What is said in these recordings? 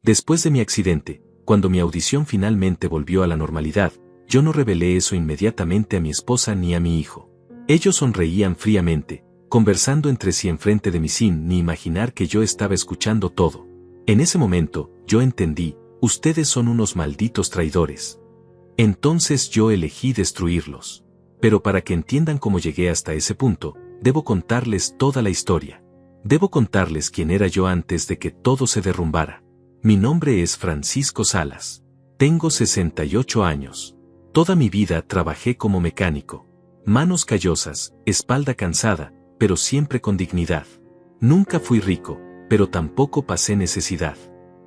Después de mi accidente, cuando mi audición finalmente volvió a la normalidad, yo no revelé eso inmediatamente a mi esposa ni a mi hijo. Ellos sonreían fríamente, conversando entre sí enfrente de mí sin ni imaginar que yo estaba escuchando todo. En ese momento, yo entendí, ustedes son unos malditos traidores. Entonces yo elegí destruirlos. Pero para que entiendan cómo llegué hasta ese punto, debo contarles toda la historia. Debo contarles quién era yo antes de que todo se derrumbara. Mi nombre es Francisco Salas. Tengo 68 años. Toda mi vida trabajé como mecánico. Manos callosas, espalda cansada, pero siempre con dignidad. Nunca fui rico, pero tampoco pasé necesidad.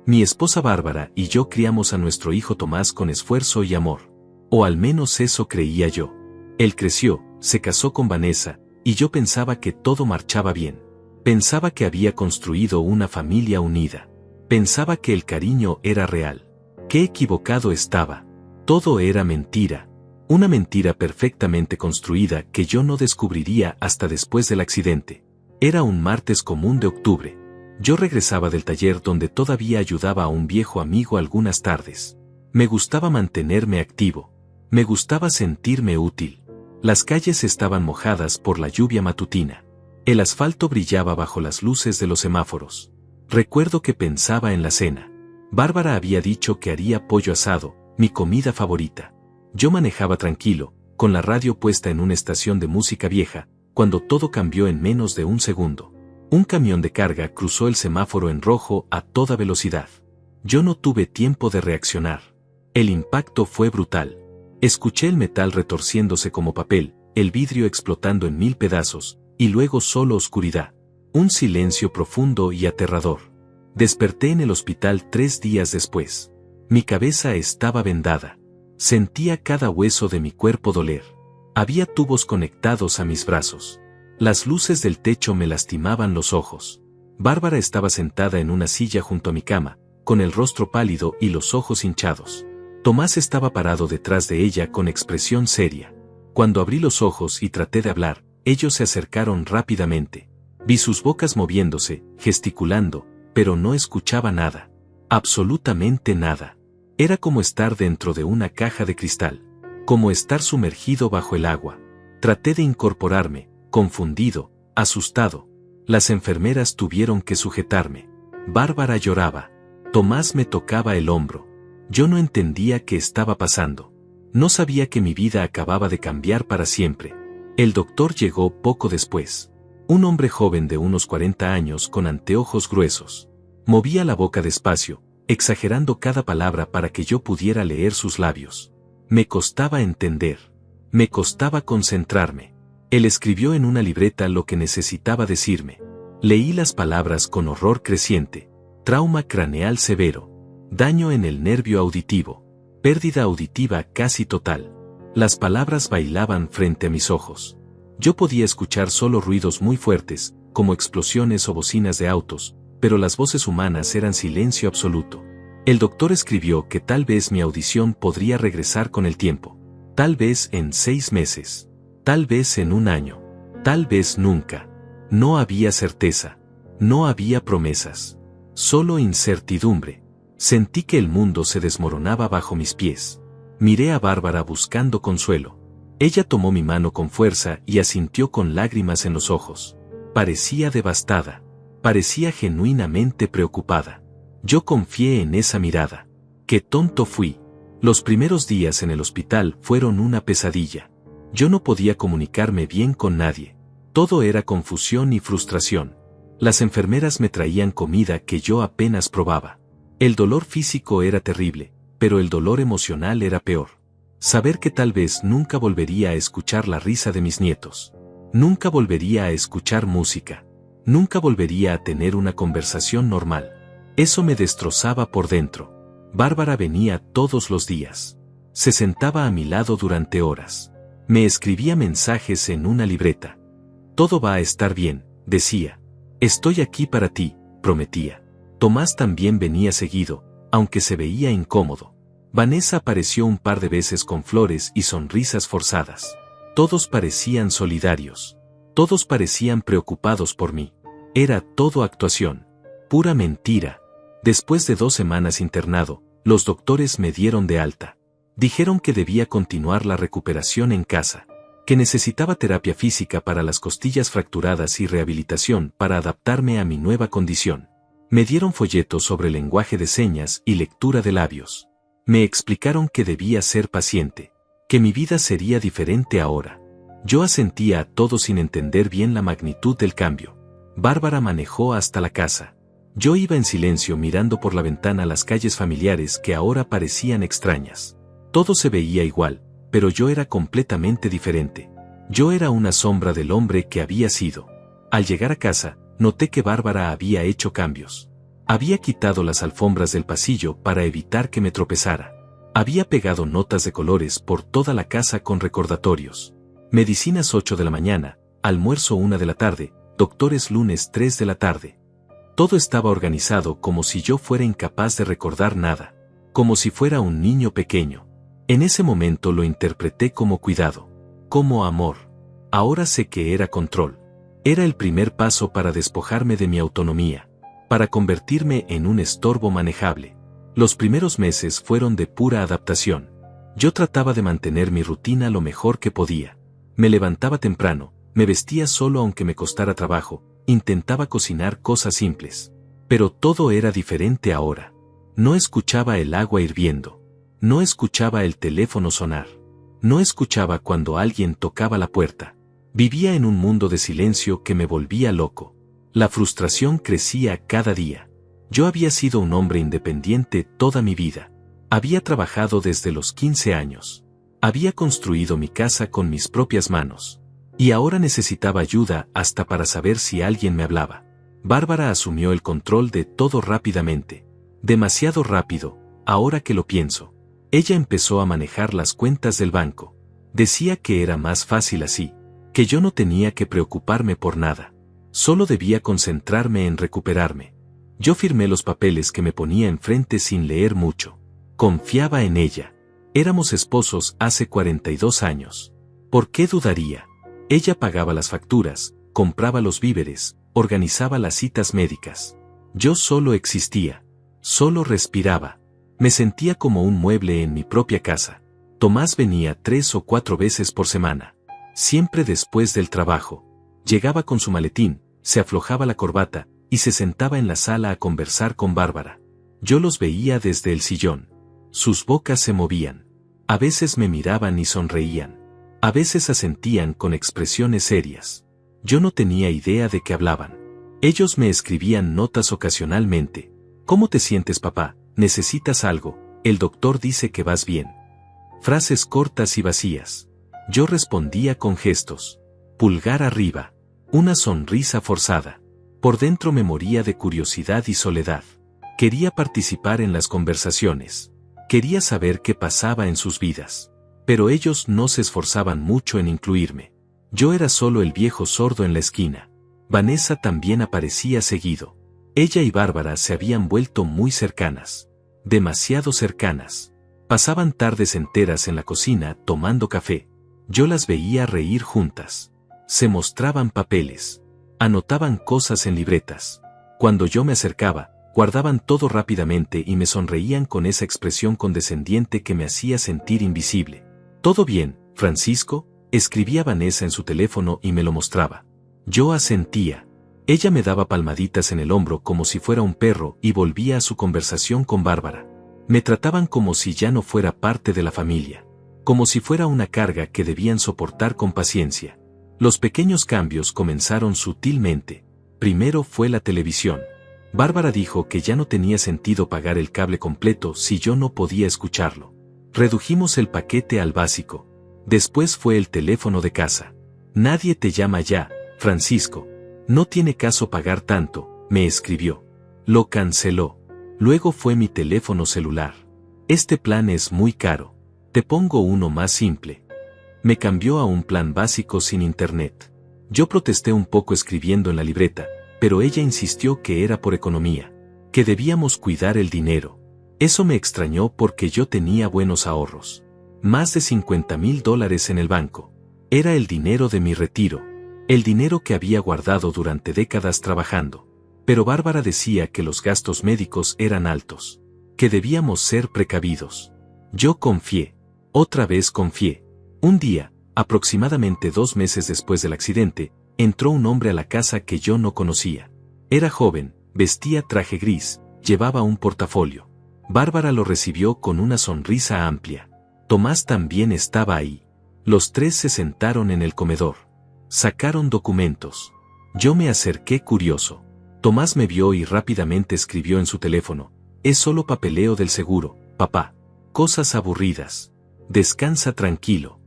Mi esposa Bárbara y yo criamos a nuestro hijo Tomás con esfuerzo y amor. O al menos eso creía yo. Él creció, se casó con Vanessa, y yo pensaba que todo marchaba bien. Pensaba que había construido una familia unida. Pensaba que el cariño era real. Qué equivocado estaba. Todo era mentira. Una mentira perfectamente construida que yo no descubriría hasta después del accidente. Era un martes común de octubre. Yo regresaba del taller donde todavía ayudaba a un viejo amigo algunas tardes. Me gustaba mantenerme activo. Me gustaba sentirme útil. Las calles estaban mojadas por la lluvia matutina. El asfalto brillaba bajo las luces de los semáforos. Recuerdo que pensaba en la cena. Bárbara había dicho que haría pollo asado, mi comida favorita. Yo manejaba tranquilo, con la radio puesta en una estación de música vieja, cuando todo cambió en menos de un segundo. Un camión de carga cruzó el semáforo en rojo a toda velocidad. Yo no tuve tiempo de reaccionar. El impacto fue brutal. Escuché el metal retorciéndose como papel, el vidrio explotando en 1000 pedazos, y luego solo oscuridad. Un silencio profundo y aterrador. Desperté en el hospital 3 días después. Mi cabeza estaba vendada. Sentía cada hueso de mi cuerpo doler. Había tubos conectados a mis brazos. Las luces del techo me lastimaban los ojos. Bárbara estaba sentada en una silla junto a mi cama, con el rostro pálido y los ojos hinchados. Tomás estaba parado detrás de ella con expresión seria. Cuando abrí los ojos y traté de hablar, ellos se acercaron rápidamente. Vi sus bocas moviéndose, gesticulando, pero no escuchaba nada. Absolutamente nada. Era como estar dentro de una caja de cristal. Como estar sumergido bajo el agua. Traté de incorporarme, confundido, asustado. Las enfermeras tuvieron que sujetarme. Bárbara lloraba. Tomás me tocaba el hombro. Yo no entendía qué estaba pasando. No sabía que mi vida acababa de cambiar para siempre. El doctor llegó poco después. Un hombre joven de unos 40 años con anteojos gruesos. Movía la boca despacio, exagerando cada palabra para que yo pudiera leer sus labios. Me costaba entender. Me costaba concentrarme. Él escribió en una libreta lo que necesitaba decirme. Leí las palabras con horror creciente. Trauma craneal severo. Daño en el nervio auditivo. Pérdida auditiva casi total. Las palabras bailaban frente a mis ojos. Yo podía escuchar solo ruidos muy fuertes, como explosiones o bocinas de autos, pero las voces humanas eran silencio absoluto. El doctor escribió que tal vez mi audición podría regresar con el tiempo. Tal vez en 6 meses. Tal vez en 1 año. Tal vez nunca. No había certeza. No había promesas. Solo incertidumbre. Sentí que el mundo se desmoronaba bajo mis pies. Miré a Bárbara buscando consuelo. Ella tomó mi mano con fuerza y asintió con lágrimas en los ojos. Parecía devastada. Parecía genuinamente preocupada. Yo confié en esa mirada. ¡Qué tonto fui! Los primeros días en el hospital fueron una pesadilla. Yo no podía comunicarme bien con nadie. Todo era confusión y frustración. Las enfermeras me traían comida que yo apenas probaba. El dolor físico era terrible, pero el dolor emocional era peor. Saber que tal vez nunca volvería a escuchar la risa de mis nietos. Nunca volvería a escuchar música. Nunca volvería a tener una conversación normal. Eso me destrozaba por dentro. Bárbara venía todos los días. Se sentaba a mi lado durante horas. Me escribía mensajes en una libreta. Todo va a estar bien, decía. Estoy aquí para ti, prometía. Tomás también venía seguido, aunque se veía incómodo. Vanessa apareció un par de veces con flores y sonrisas forzadas. Todos parecían solidarios. Todos parecían preocupados por mí. Era todo actuación. Pura mentira. Después de 2 semanas internado, los doctores me dieron de alta. Dijeron que debía continuar la recuperación en casa, que necesitaba terapia física para las costillas fracturadas y rehabilitación para adaptarme a mi nueva condición. Me dieron folletos sobre lenguaje de señas y lectura de labios. Me explicaron que debía ser paciente, que mi vida sería diferente ahora. Yo asentía a todo sin entender bien la magnitud del cambio. Bárbara manejó hasta la casa. Yo iba en silencio mirando por la ventana las calles familiares que ahora parecían extrañas. Todo se veía igual, pero yo era completamente diferente. Yo era una sombra del hombre que había sido. Al llegar a casa, noté que Bárbara había hecho cambios. Había quitado las alfombras del pasillo para evitar que me tropezara. Había pegado notas de colores por toda la casa con recordatorios. Medicinas 8 de la mañana, almuerzo 1 de la tarde, doctores lunes 3 de la tarde. Todo estaba organizado como si yo fuera incapaz de recordar nada, como si fuera un niño pequeño. En ese momento lo interpreté como cuidado, como amor. Ahora sé que era control. Era el primer paso para despojarme de mi autonomía, para convertirme en un estorbo manejable. Los primeros meses fueron de pura adaptación. Yo trataba de mantener mi rutina lo mejor que podía. Me levantaba temprano, me vestía solo aunque me costara trabajo, intentaba cocinar cosas simples. Pero todo era diferente ahora. No escuchaba el agua hirviendo. No escuchaba el teléfono sonar. No escuchaba cuando alguien tocaba la puerta. Vivía en un mundo de silencio que me volvía loco. La frustración crecía cada día. Yo había sido un hombre independiente toda mi vida. Había trabajado desde los 15 años. Había construido mi casa con mis propias manos. Y ahora necesitaba ayuda hasta para saber si alguien me hablaba. Bárbara asumió el control de todo rápidamente. Demasiado rápido, ahora que lo pienso. Ella empezó a manejar las cuentas del banco. Decía que era más fácil así, que yo no tenía que preocuparme por nada. Solo debía concentrarme en recuperarme. Yo firmé los papeles que me ponía enfrente sin leer mucho. Confiaba en ella. Éramos esposos hace 42 años. ¿Por qué dudaría? Ella pagaba las facturas, compraba los víveres, organizaba las citas médicas. Yo solo existía. Solo respiraba. Me sentía como un mueble en mi propia casa. Tomás venía 3 o 4 veces por semana. Siempre después del trabajo. Llegaba con su maletín, se aflojaba la corbata, y se sentaba en la sala a conversar con Bárbara. Yo los veía desde el sillón. Sus bocas se movían. A veces me miraban y sonreían. A veces asentían con expresiones serias. Yo no tenía idea de qué hablaban. Ellos me escribían notas ocasionalmente. ¿Cómo te sientes, papá? ¿Necesitas algo? El doctor dice que vas bien. Frases cortas y vacías. Yo respondía con gestos. Pulgar arriba. Una sonrisa forzada. Por dentro me moría de curiosidad y soledad. Quería participar en las conversaciones. Quería saber qué pasaba en sus vidas. Pero ellos no se esforzaban mucho en incluirme. Yo era solo el viejo sordo en la esquina. Vanessa también aparecía seguido. Ella y Bárbara se habían vuelto muy cercanas. Demasiado cercanas. Pasaban tardes enteras en la cocina tomando café. Yo las veía reír juntas. Se mostraban papeles. Anotaban cosas en libretas. Cuando yo me acercaba, guardaban todo rápidamente y me sonreían con esa expresión condescendiente que me hacía sentir invisible. «¿Todo bien, Francisco?», escribía Vanessa en su teléfono y me lo mostraba. Yo asentía. Ella me daba palmaditas en el hombro como si fuera un perro y volvía a su conversación con Bárbara. Me trataban como si ya no fuera parte de la familia. Como si fuera una carga que debían soportar con paciencia. Los pequeños cambios comenzaron sutilmente. Primero fue la televisión. Bárbara dijo que ya no tenía sentido pagar el cable completo si yo no podía escucharlo. Redujimos el paquete al básico. Después fue el teléfono de casa. «Nadie te llama ya, Francisco. No tiene caso pagar tanto», me escribió. Lo canceló. Luego fue mi teléfono celular. «Este plan es muy caro. Te pongo uno más simple». Me cambió a un plan básico sin internet. Yo protesté un poco escribiendo en la libreta, pero ella insistió que era por economía, que debíamos cuidar el dinero. Eso me extrañó porque yo tenía buenos ahorros. Más de $50,000 en el banco. Era el dinero de mi retiro. El dinero que había guardado durante décadas trabajando. Pero Bárbara decía que los gastos médicos eran altos, que debíamos ser precavidos. Yo confié. Otra vez confié. Un día, aproximadamente 2 meses después del accidente, entró un hombre a la casa que yo no conocía. Era joven, vestía traje gris, llevaba un portafolio. Bárbara lo recibió con una sonrisa amplia. Tomás también estaba ahí. Los tres se sentaron en el comedor. Sacaron documentos. Yo me acerqué curioso. Tomás me vio y rápidamente escribió en su teléfono: es solo papeleo del seguro, papá. Cosas aburridas. Descansa tranquilo.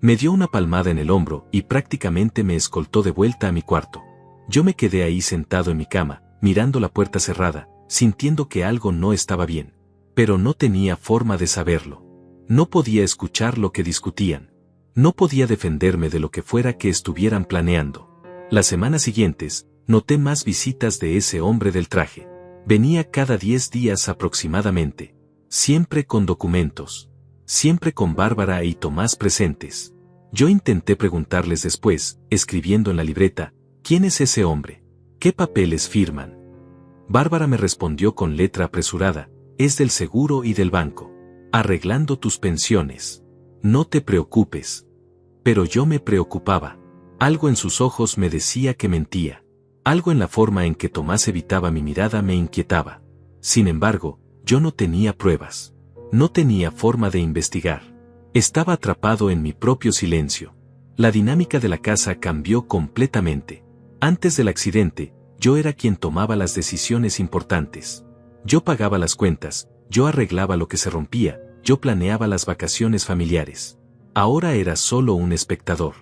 Me dio una palmada en el hombro y prácticamente me escoltó de vuelta a mi cuarto. Yo me quedé ahí sentado en mi cama, mirando la puerta cerrada, sintiendo que algo no estaba bien. Pero no tenía forma de saberlo. No podía escuchar lo que discutían. No podía defenderme de lo que fuera que estuvieran planeando. Las semanas siguientes, noté más visitas de ese hombre del traje. Venía cada 10 días aproximadamente. Siempre con documentos. Siempre con Bárbara y Tomás presentes. Yo intenté preguntarles después, escribiendo en la libreta: ¿quién es ese hombre? ¿Qué papeles firman? Bárbara me respondió con letra apresurada: es del seguro y del banco. Arreglando tus pensiones. No te preocupes. Pero yo me preocupaba. Algo en sus ojos me decía que mentía. Algo en la forma en que Tomás evitaba mi mirada me inquietaba. Sin embargo, yo no tenía pruebas. No tenía forma de investigar. Estaba atrapado en mi propio silencio. La dinámica de la casa cambió completamente. Antes del accidente, yo era quien tomaba las decisiones importantes. Yo pagaba las cuentas, yo arreglaba lo que se rompía, yo planeaba las vacaciones familiares. Ahora era solo un espectador.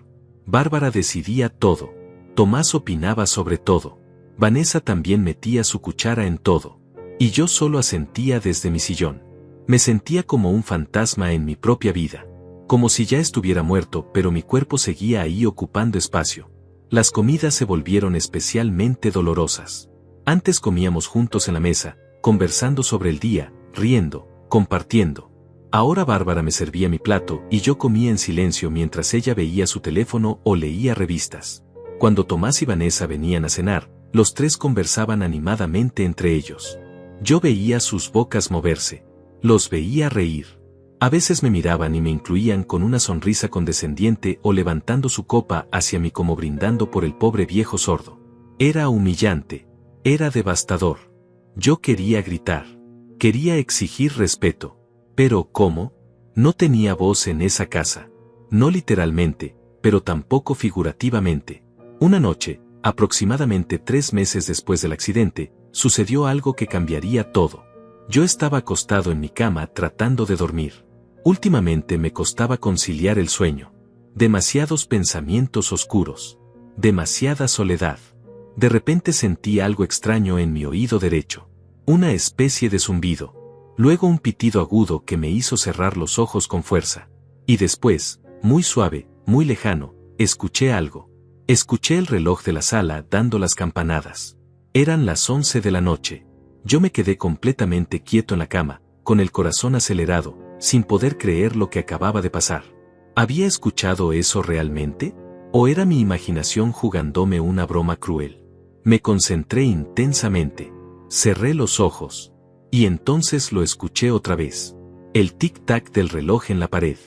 Bárbara decidía todo. Tomás opinaba sobre todo. Vanessa también metía su cuchara en todo. Y yo solo asentía desde mi sillón. Me sentía como un fantasma en mi propia vida. Como si ya estuviera muerto, pero mi cuerpo seguía ahí ocupando espacio. Las comidas se volvieron especialmente dolorosas. Antes comíamos juntos en la mesa, conversando sobre el día, riendo, compartiendo. Ahora Bárbara me servía mi plato y yo comía en silencio mientras ella veía su teléfono o leía revistas. Cuando Tomás y Vanessa venían a cenar, los tres conversaban animadamente entre ellos. Yo veía sus bocas moverse. Los veía reír. A veces me miraban y me incluían con una sonrisa condescendiente o levantando su copa hacia mí como brindando por el pobre viejo sordo. Era humillante. Era devastador. Yo quería gritar. Quería exigir respeto. Pero ¿cómo? No tenía voz en esa casa. No literalmente, pero tampoco figurativamente. Una noche, aproximadamente 3 meses después del accidente, sucedió algo que cambiaría todo. Yo estaba acostado en mi cama tratando de dormir. Últimamente me costaba conciliar el sueño. Demasiados pensamientos oscuros. Demasiada soledad. De repente sentí algo extraño en mi oído derecho. Una especie de zumbido. Luego un pitido agudo que me hizo cerrar los ojos con fuerza. Y después, muy suave, muy lejano, escuché algo. Escuché el reloj de la sala dando las campanadas. Eran las 11 de la noche. Yo me quedé completamente quieto en la cama, con el corazón acelerado, sin poder creer lo que acababa de pasar. ¿Había escuchado eso realmente? ¿O era mi imaginación jugándome una broma cruel? Me concentré intensamente. Cerré los ojos. Y entonces lo escuché otra vez. El tic-tac del reloj en la pared.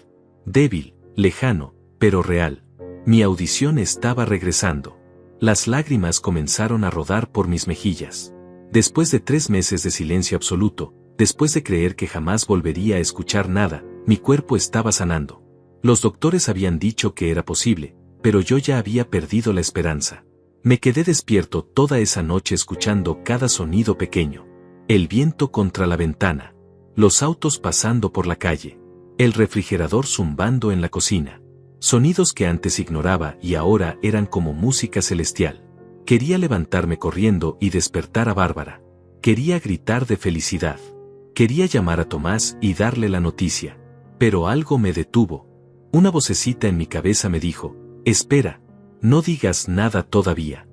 Débil, lejano, pero real. Mi audición estaba regresando. Las lágrimas comenzaron a rodar por mis mejillas. Después de 3 meses de silencio absoluto, después de creer que jamás volvería a escuchar nada, mi cuerpo estaba sanando. Los doctores habían dicho que era posible, pero yo ya había perdido la esperanza. Me quedé despierto toda esa noche escuchando cada sonido pequeño. El viento contra la ventana. Los autos pasando por la calle. El refrigerador zumbando en la cocina. Sonidos que antes ignoraba y ahora eran como música celestial. Quería levantarme corriendo y despertar a Bárbara. Quería gritar de felicidad. Quería llamar a Tomás y darle la noticia. Pero algo me detuvo. Una vocecita en mi cabeza me dijo: espera, no digas nada todavía.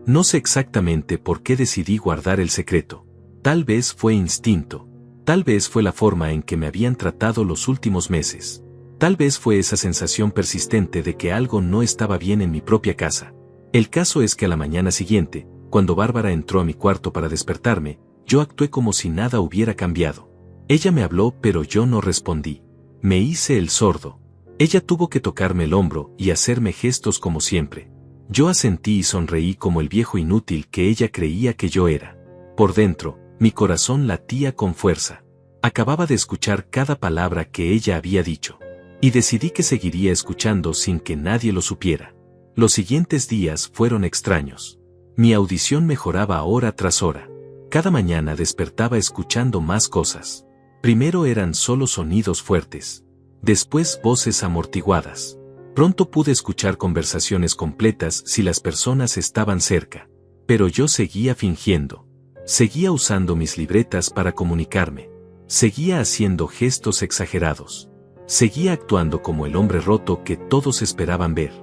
No sé exactamente por qué decidí guardar el secreto. Tal vez fue instinto. Tal vez fue la forma en que me habían tratado los últimos meses. Tal vez fue esa sensación persistente de que algo no estaba bien en mi propia casa. El caso es que a la mañana siguiente, Cuando Bárbara entró a mi cuarto para despertarme, yo actué como si nada hubiera cambiado. Ella me habló, pero yo no respondí. Me hice el sordo. Ella tuvo que tocarme el hombro y hacerme gestos como siempre. Yo asentí y sonreí como el viejo inútil que ella creía que yo era. Por dentro, mi corazón latía con fuerza. Acababa de escuchar cada palabra que ella había dicho. Y decidí que seguiría escuchando sin que nadie lo supiera. Los siguientes días fueron extraños. Mi audición mejoraba hora tras hora. Cada mañana despertaba escuchando más cosas. Primero eran solo sonidos fuertes. Después voces amortiguadas. Pronto pude escuchar conversaciones completas si las personas estaban cerca. Pero yo seguía fingiendo. Seguía usando mis libretas para comunicarme. Seguía haciendo gestos exagerados. Seguía actuando como el hombre roto que todos esperaban ver.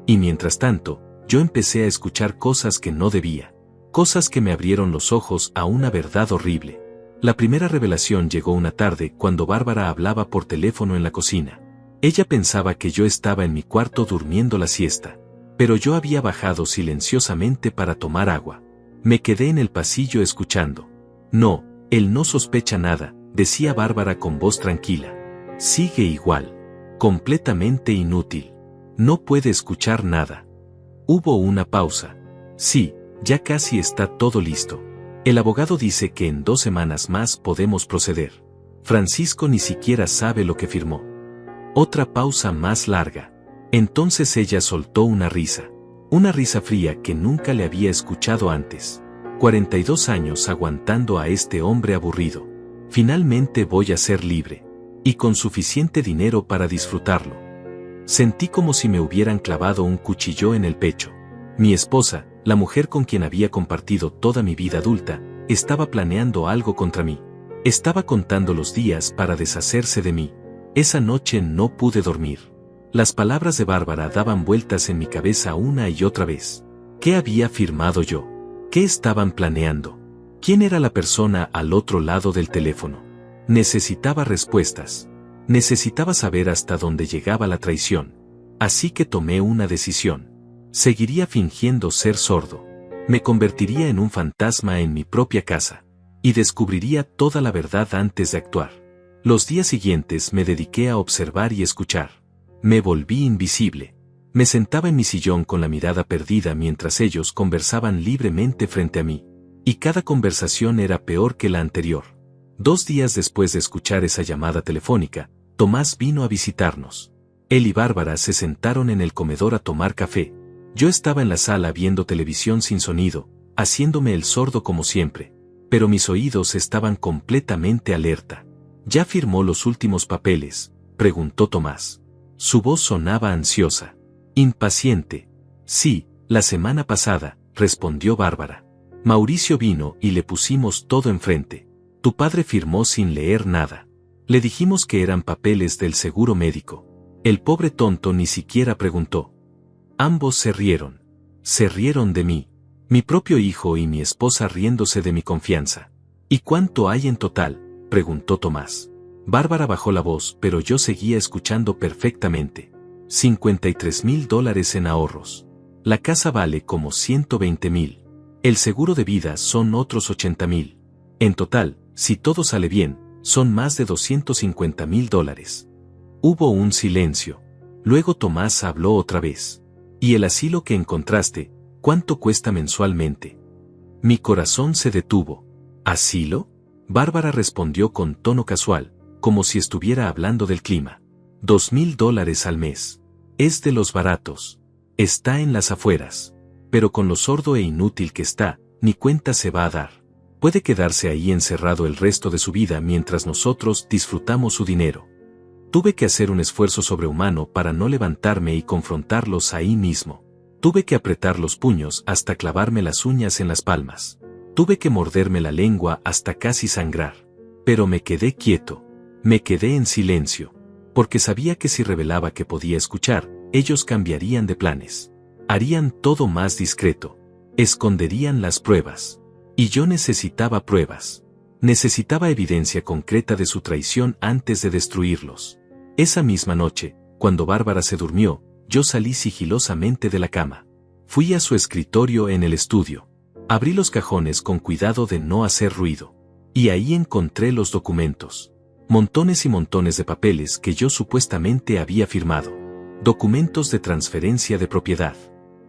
Y mientras tanto, yo empecé a escuchar cosas que no debía. Cosas que me abrieron los ojos a una verdad horrible. La primera revelación llegó una tarde cuando Bárbara hablaba por teléfono en la cocina. Ella pensaba que yo estaba en mi cuarto durmiendo la siesta. Pero yo había bajado silenciosamente para tomar agua. Me quedé en el pasillo escuchando. No, él no sospecha nada, decía Bárbara con voz tranquila. Sigue igual. Completamente inútil. No puede escuchar nada. Hubo una pausa. Sí, ya casi está todo listo. El abogado dice que en 2 semanas más podemos proceder. Francisco ni siquiera sabe lo que firmó. Otra pausa más larga. Entonces ella soltó una risa. Una risa fría que nunca le había escuchado antes. 42 años aguantando a este hombre aburrido. Finalmente voy a ser libre. Y con suficiente dinero para disfrutarlo. Sentí como si me hubieran clavado un cuchillo en el pecho. Mi esposa, la mujer con quien había compartido toda mi vida adulta, estaba planeando algo contra mí. Estaba contando los días para deshacerse de mí. Esa noche no pude dormir. Las palabras de Bárbara daban vueltas en mi cabeza una y otra vez. ¿Qué había firmado yo? ¿Qué estaban planeando? ¿Quién era la persona al otro lado del teléfono? Necesitaba respuestas. Necesitaba saber hasta dónde llegaba la traición. Así que tomé una decisión. Seguiría fingiendo ser sordo. Me convertiría en un fantasma en mi propia casa. Y descubriría toda la verdad antes de actuar. Los días siguientes me dediqué a observar y escuchar. Me volví invisible. Me sentaba en mi sillón con la mirada perdida mientras ellos conversaban libremente frente a mí. Y cada conversación era peor que la anterior. 2 días después de escuchar esa llamada telefónica, Tomás vino a visitarnos. Él y Bárbara se sentaron en el comedor a tomar café. Yo estaba en la sala viendo televisión sin sonido, haciéndome el sordo como siempre. Pero mis oídos estaban completamente alerta. ¿Ya firmó los últimos papeles?, preguntó Tomás. Su voz sonaba ansiosa. Impaciente. Sí, la semana pasada, respondió Bárbara. Mauricio vino y le pusimos todo enfrente. Tu padre firmó sin leer nada. Le dijimos que eran papeles del seguro médico. El pobre tonto ni siquiera preguntó. Ambos se rieron. Se rieron de mí. Mi propio hijo y mi esposa riéndose de mi confianza. ¿Y cuánto hay en total?, preguntó Tomás. Bárbara bajó la voz, pero yo seguía escuchando perfectamente. $53,000 en ahorros. La casa vale como 120,000. El seguro de vida son otros 80,000. En total, si todo sale bien, son más de $250,000. Hubo un silencio. Luego Tomás habló otra vez. ¿Y el asilo que encontraste, cuánto cuesta mensualmente? Mi corazón se detuvo. ¿Asilo? Bárbara respondió con tono casual, como si estuviera hablando del clima. $2,000 al mes. Es de los baratos. Está en las afueras. Pero con lo sordo e inútil que está, ni cuenta se va a dar. Puede quedarse ahí encerrado el resto de su vida mientras nosotros disfrutamos su dinero. Tuve que hacer un esfuerzo sobrehumano para no levantarme y confrontarlos ahí mismo. Tuve que apretar los puños hasta clavarme las uñas en las palmas. Tuve que morderme la lengua hasta casi sangrar. Pero me quedé quieto. Me quedé en silencio. Porque sabía que si revelaba que podía escuchar, ellos cambiarían de planes. Harían todo más discreto. Esconderían las pruebas. Y yo necesitaba pruebas. Necesitaba evidencia concreta de su traición antes de destruirlos. Esa misma noche, cuando Bárbara se durmió, yo salí sigilosamente de la cama. Fui a su escritorio en el estudio. Abrí los cajones con cuidado de no hacer ruido. Y ahí encontré los documentos. Montones y montones de papeles que yo supuestamente había firmado. Documentos de transferencia de propiedad.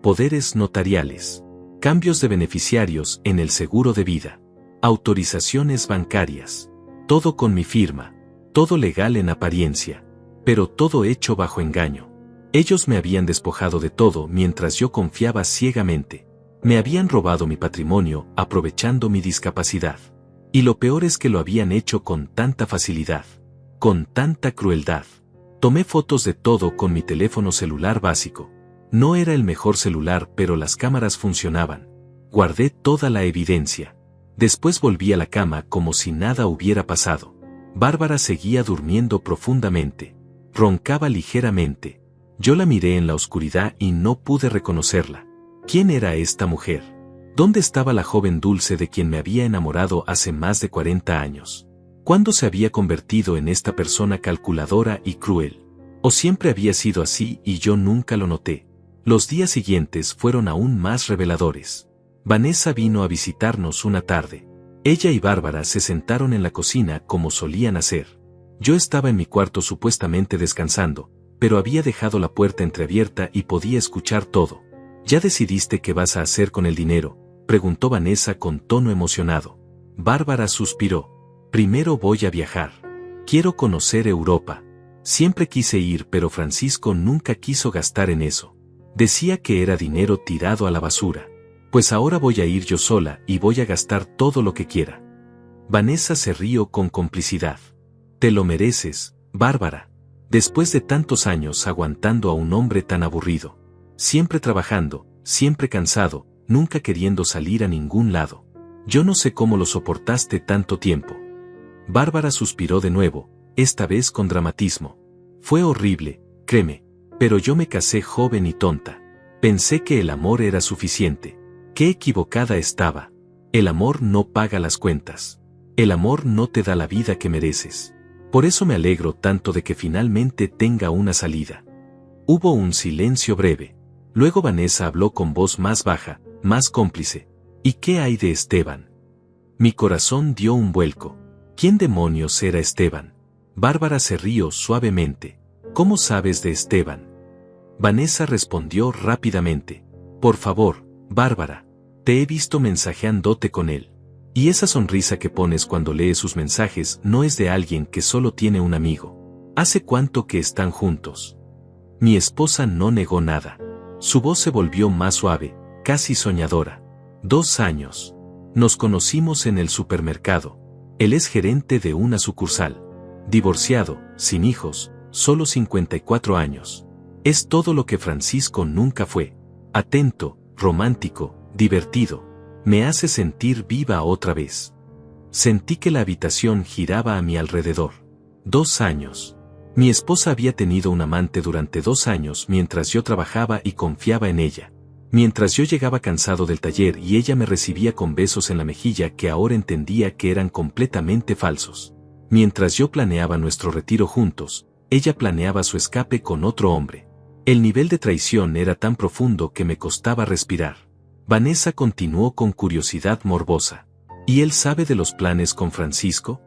Poderes notariales. Cambios de beneficiarios en el seguro de vida. Autorizaciones bancarias. Todo con mi firma. Todo legal en apariencia. Pero todo hecho bajo engaño. Ellos me habían despojado de todo mientras yo confiaba ciegamente. Me habían robado mi patrimonio aprovechando mi discapacidad. Y lo peor es que lo habían hecho con tanta facilidad. Con tanta crueldad. Tomé fotos de todo con mi teléfono celular básico. No era el mejor celular, pero las cámaras funcionaban. Guardé toda la evidencia. Después volví a la cama como si nada hubiera pasado. Bárbara seguía durmiendo profundamente. Roncaba ligeramente. Yo la miré en la oscuridad y no pude reconocerla. ¿Quién era esta mujer? ¿Dónde estaba la joven dulce de quien me había enamorado hace más de 40 años? ¿Cuándo se había convertido en esta persona calculadora y cruel? ¿O siempre había sido así y yo nunca lo noté? Los días siguientes fueron aún más reveladores. Vanessa vino a visitarnos una tarde. Ella y Bárbara se sentaron en la cocina como solían hacer. Yo estaba en mi cuarto supuestamente descansando, pero había dejado la puerta entreabierta y podía escuchar todo. ¿Ya decidiste qué vas a hacer con el dinero?, preguntó Vanessa con tono emocionado. Bárbara suspiró. Primero voy a viajar. Quiero conocer Europa. Siempre quise ir, pero Francisco nunca quiso gastar en eso. Decía que era dinero tirado a la basura. Pues ahora voy a ir yo sola y voy a gastar todo lo que quiera. Vanessa se rió con complicidad. Te lo mereces, Bárbara. Después de tantos años aguantando a un hombre tan aburrido. Siempre trabajando, siempre cansado, nunca queriendo salir a ningún lado. Yo no sé cómo lo soportaste tanto tiempo. Bárbara suspiró de nuevo, esta vez con dramatismo. Fue horrible, créeme, pero yo me casé joven y tonta. Pensé que el amor era suficiente. Qué equivocada estaba. El amor no paga las cuentas. El amor no te da la vida que mereces. Por eso me alegro tanto de que finalmente tenga una salida. Hubo un silencio breve. Luego Vanessa habló con voz más baja, más cómplice. ¿Y qué hay de Esteban? Mi corazón dio un vuelco. ¿Quién demonios era Esteban? Bárbara se rió suavemente. ¿Cómo sabes de Esteban? Vanessa respondió rápidamente. Por favor, Bárbara. Te he visto mensajeándote con él. Y esa sonrisa que pones cuando lees sus mensajes no es de alguien que solo tiene un amigo. ¿Hace cuánto que están juntos? Mi esposa no negó nada. Su voz se volvió más suave, casi soñadora. 2 años. Nos conocimos en el supermercado. Él es gerente de una sucursal. Divorciado, sin hijos, solo 54 años. Es todo lo que Francisco nunca fue. Atento, romántico, divertido. Me hace sentir viva otra vez. Sentí que la habitación giraba a mi alrededor. 2 años. Mi esposa había tenido un amante durante 2 años mientras yo trabajaba y confiaba en ella. Mientras yo llegaba cansado del taller y ella me recibía con besos en la mejilla que ahora entendía que eran completamente falsos. Mientras yo planeaba nuestro retiro juntos, ella planeaba su escape con otro hombre. El nivel de traición era tan profundo que me costaba respirar. Vanessa continuó con curiosidad morbosa. ¿Y él sabe de los planes con Francisco?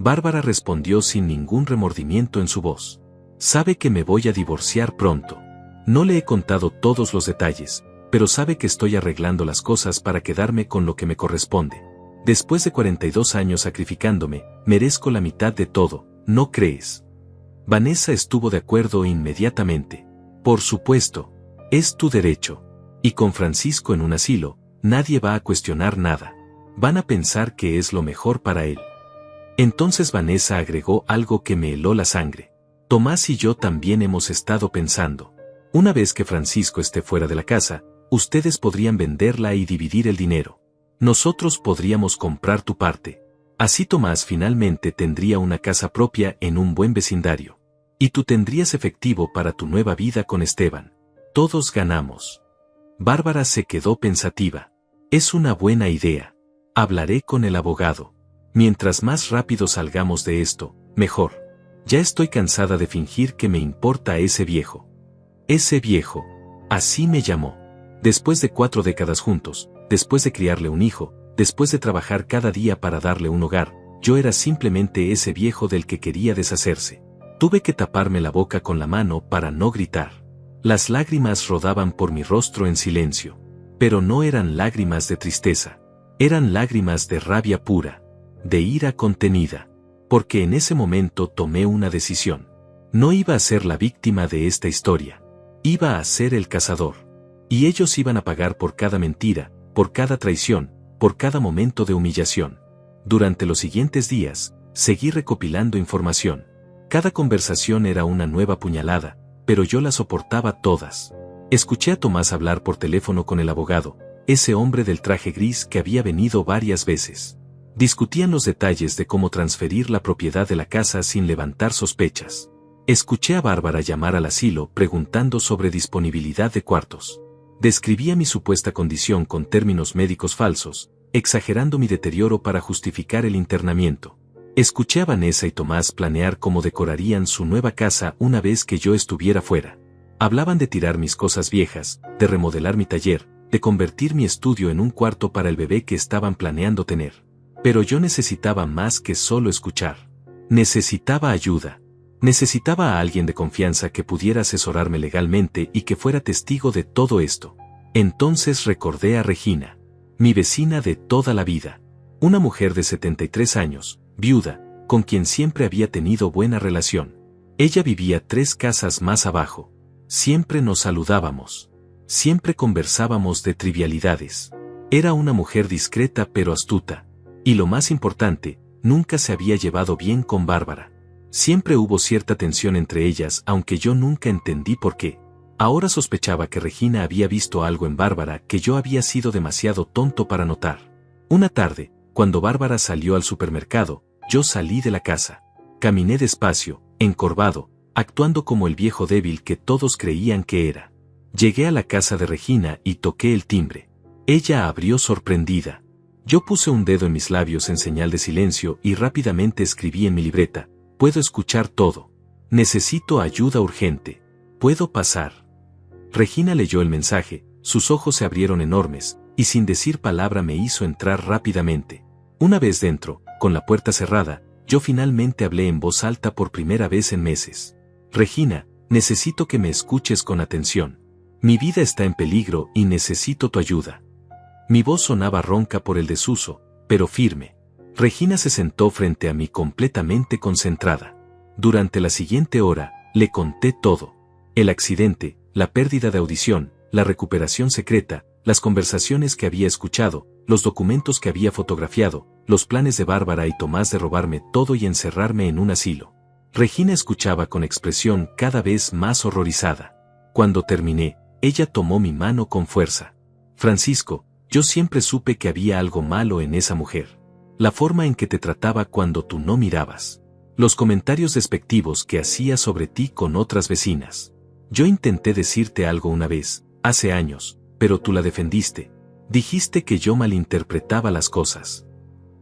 Bárbara respondió sin ningún remordimiento en su voz. Sabe que me voy a divorciar pronto. No le he contado todos los detalles, pero sabe que estoy arreglando las cosas para quedarme con lo que me corresponde. Después de 42 años sacrificándome, merezco la mitad de todo, ¿no crees? Vanessa estuvo de acuerdo inmediatamente. Por supuesto, es tu derecho. Y con Francisco en un asilo, nadie va a cuestionar nada. Van a pensar que es lo mejor para él. Entonces Vanessa agregó algo que me heló la sangre. Tomás y yo también hemos estado pensando. Una vez que Francisco esté fuera de la casa, ustedes podrían venderla y dividir el dinero. Nosotros podríamos comprar tu parte. Así Tomás finalmente tendría una casa propia en un buen vecindario. Y tú tendrías efectivo para tu nueva vida con Esteban. Todos ganamos. Bárbara se quedó pensativa. Es una buena idea. Hablaré con el abogado. Mientras más rápido salgamos de esto, mejor. Ya estoy cansada de fingir que me importa ese viejo. Ese viejo. Así me llamó. Después de 4 décadas juntos, después de criarle un hijo, después de trabajar cada día para darle un hogar, yo era simplemente ese viejo del que quería deshacerse. Tuve que taparme la boca con la mano para no gritar. Las lágrimas rodaban por mi rostro en silencio. Pero no eran lágrimas de tristeza. Eran lágrimas de rabia pura, de ira contenida. Porque en ese momento tomé una decisión. No iba a ser la víctima de esta historia. Iba a ser el cazador. Y ellos iban a pagar por cada mentira, por cada traición, por cada momento de humillación. Durante los siguientes días, seguí recopilando información. Cada conversación era una nueva puñalada, pero yo las soportaba todas. Escuché a Tomás hablar por teléfono con el abogado, ese hombre del traje gris que había venido varias veces. Discutían los detalles de cómo transferir la propiedad de la casa sin levantar sospechas. Escuché a Bárbara llamar al asilo preguntando sobre disponibilidad de cuartos. Describía mi supuesta condición con términos médicos falsos, exagerando mi deterioro para justificar el internamiento. Escuché a Vanessa y Tomás planear cómo decorarían su nueva casa una vez que yo estuviera fuera. Hablaban de tirar mis cosas viejas, de remodelar mi taller, de convertir mi estudio en un cuarto para el bebé que estaban planeando tener. Pero yo necesitaba más que solo escuchar. Necesitaba ayuda. Necesitaba a alguien de confianza que pudiera asesorarme legalmente y que fuera testigo de todo esto. Entonces recordé a Regina, mi vecina de toda la vida. Una mujer de 73 años, viuda, con quien siempre había tenido buena relación. Ella vivía 3 casas más abajo. Siempre nos saludábamos. Siempre conversábamos de trivialidades. Era una mujer discreta pero astuta. Y lo más importante, nunca se había llevado bien con Bárbara. Siempre hubo cierta tensión entre ellas, aunque yo nunca entendí por qué. Ahora sospechaba que Regina había visto algo en Bárbara que yo había sido demasiado tonto para notar. Una tarde, cuando Bárbara salió al supermercado, yo salí de la casa. Caminé despacio, encorvado, actuando como el viejo débil que todos creían que era. Llegué a la casa de Regina y toqué el timbre. Ella abrió sorprendida. Yo puse un dedo en mis labios en señal de silencio y rápidamente escribí en mi libreta: puedo escuchar todo. Necesito ayuda urgente. ¿Puedo pasar? Regina leyó el mensaje, sus ojos se abrieron enormes, y sin decir palabra me hizo entrar rápidamente. Una vez dentro, con la puerta cerrada, yo finalmente hablé en voz alta por primera vez en meses. Regina, necesito que me escuches con atención. Mi vida está en peligro y necesito tu ayuda. Mi voz sonaba ronca por el desuso, pero firme. Regina se sentó frente a mí completamente concentrada. Durante la siguiente hora, le conté todo. El accidente, la pérdida de audición, la recuperación secreta, las conversaciones que había escuchado, los documentos que había fotografiado, los planes de Bárbara y Tomás de robarme todo y encerrarme en un asilo. Regina escuchaba con expresión cada vez más horrorizada. Cuando terminé, ella tomó mi mano con fuerza. Francisco, yo siempre supe que había algo malo en esa mujer. La forma en que te trataba cuando tú no mirabas. Los comentarios despectivos que hacía sobre ti con otras vecinas. Yo intenté decirte algo una vez, hace años, pero tú la defendiste. Dijiste que yo malinterpretaba las cosas.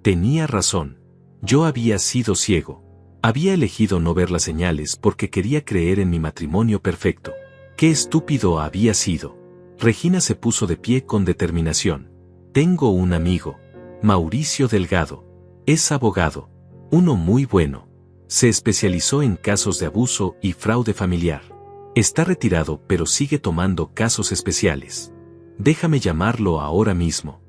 Tenía razón. Yo había sido ciego. Había elegido no ver las señales porque quería creer en mi matrimonio perfecto. Qué estúpido había sido. Regina se puso de pie con determinación. Tengo un amigo, Mauricio Delgado. Es abogado. Uno muy bueno. Se especializó en casos de abuso y fraude familiar. Está retirado pero sigue tomando casos especiales. Déjame llamarlo ahora mismo.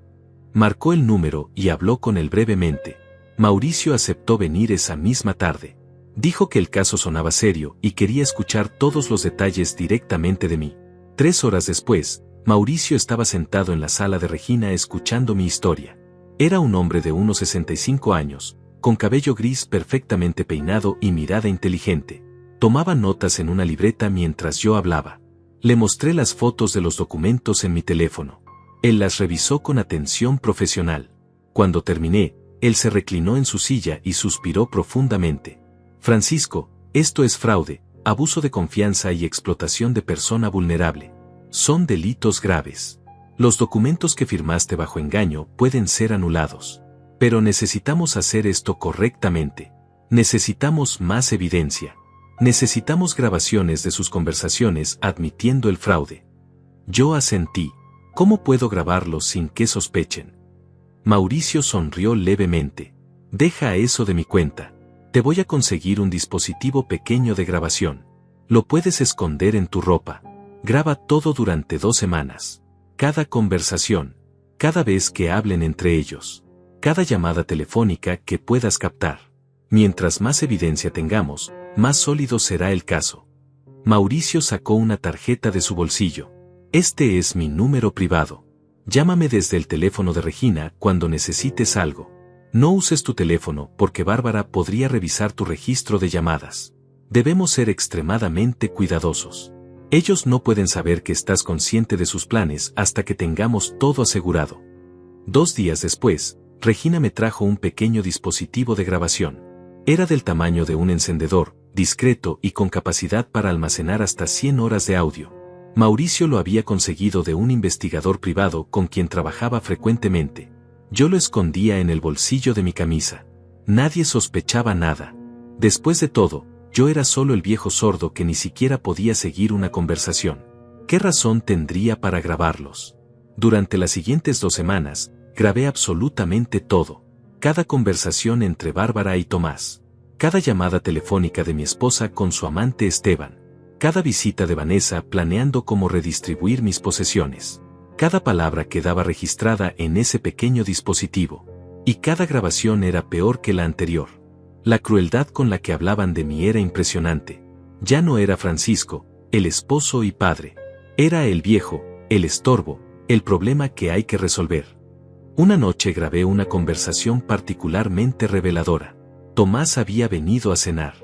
Marcó el número y habló con él brevemente. Mauricio aceptó venir esa misma tarde. Dijo que el caso sonaba serio y quería escuchar todos los detalles directamente de mí. 3 horas después, Mauricio estaba sentado en la sala de Regina escuchando mi historia. Era un hombre de unos 65 años, con cabello gris perfectamente peinado y mirada inteligente. Tomaba notas en una libreta mientras yo hablaba. Le mostré las fotos de los documentos en mi teléfono. Él las revisó con atención profesional. Cuando terminé, él se reclinó en su silla y suspiró profundamente. Francisco, esto es fraude, abuso de confianza y explotación de persona vulnerable. Son delitos graves. Los documentos que firmaste bajo engaño pueden ser anulados. Pero necesitamos hacer esto correctamente. Necesitamos más evidencia. Necesitamos grabaciones de sus conversaciones admitiendo el fraude. Yo asentí. ¿Cómo puedo grabarlos sin que sospechen? Mauricio sonrió levemente. Deja eso de mi cuenta. Te voy a conseguir un dispositivo pequeño de grabación. Lo puedes esconder en tu ropa. Graba todo durante 2 semanas. Cada conversación. Cada vez que hablen entre ellos. Cada llamada telefónica que puedas captar. Mientras más evidencia tengamos, más sólido será el caso. Mauricio sacó una tarjeta de su bolsillo. Este es mi número privado. Llámame desde el teléfono de Regina cuando necesites algo. No uses tu teléfono porque Bárbara podría revisar tu registro de llamadas. Debemos ser extremadamente cuidadosos. Ellos no pueden saber que estás consciente de sus planes hasta que tengamos todo asegurado. 2 días después, Regina me trajo un pequeño dispositivo de grabación. Era del tamaño de un encendedor, discreto y con capacidad para almacenar hasta 100 horas de audio. Mauricio lo había conseguido de un investigador privado con quien trabajaba frecuentemente. Yo lo escondía en el bolsillo de mi camisa. Nadie sospechaba nada. Después de todo, yo era solo el viejo sordo que ni siquiera podía seguir una conversación. ¿Qué razón tendría para grabarlos? Durante las siguientes 2 semanas, grabé absolutamente todo. Cada conversación entre Bárbara y Tomás. Cada llamada telefónica de mi esposa con su amante Esteban. Cada visita de Vanessa planeando cómo redistribuir mis posesiones. Cada palabra quedaba registrada en ese pequeño dispositivo. Y cada grabación era peor que la anterior. La crueldad con la que hablaban de mí era impresionante. Ya no era Francisco, el esposo y padre. Era el viejo, el estorbo, el problema que hay que resolver. Una noche grabé una conversación particularmente reveladora. Tomás había venido a cenar.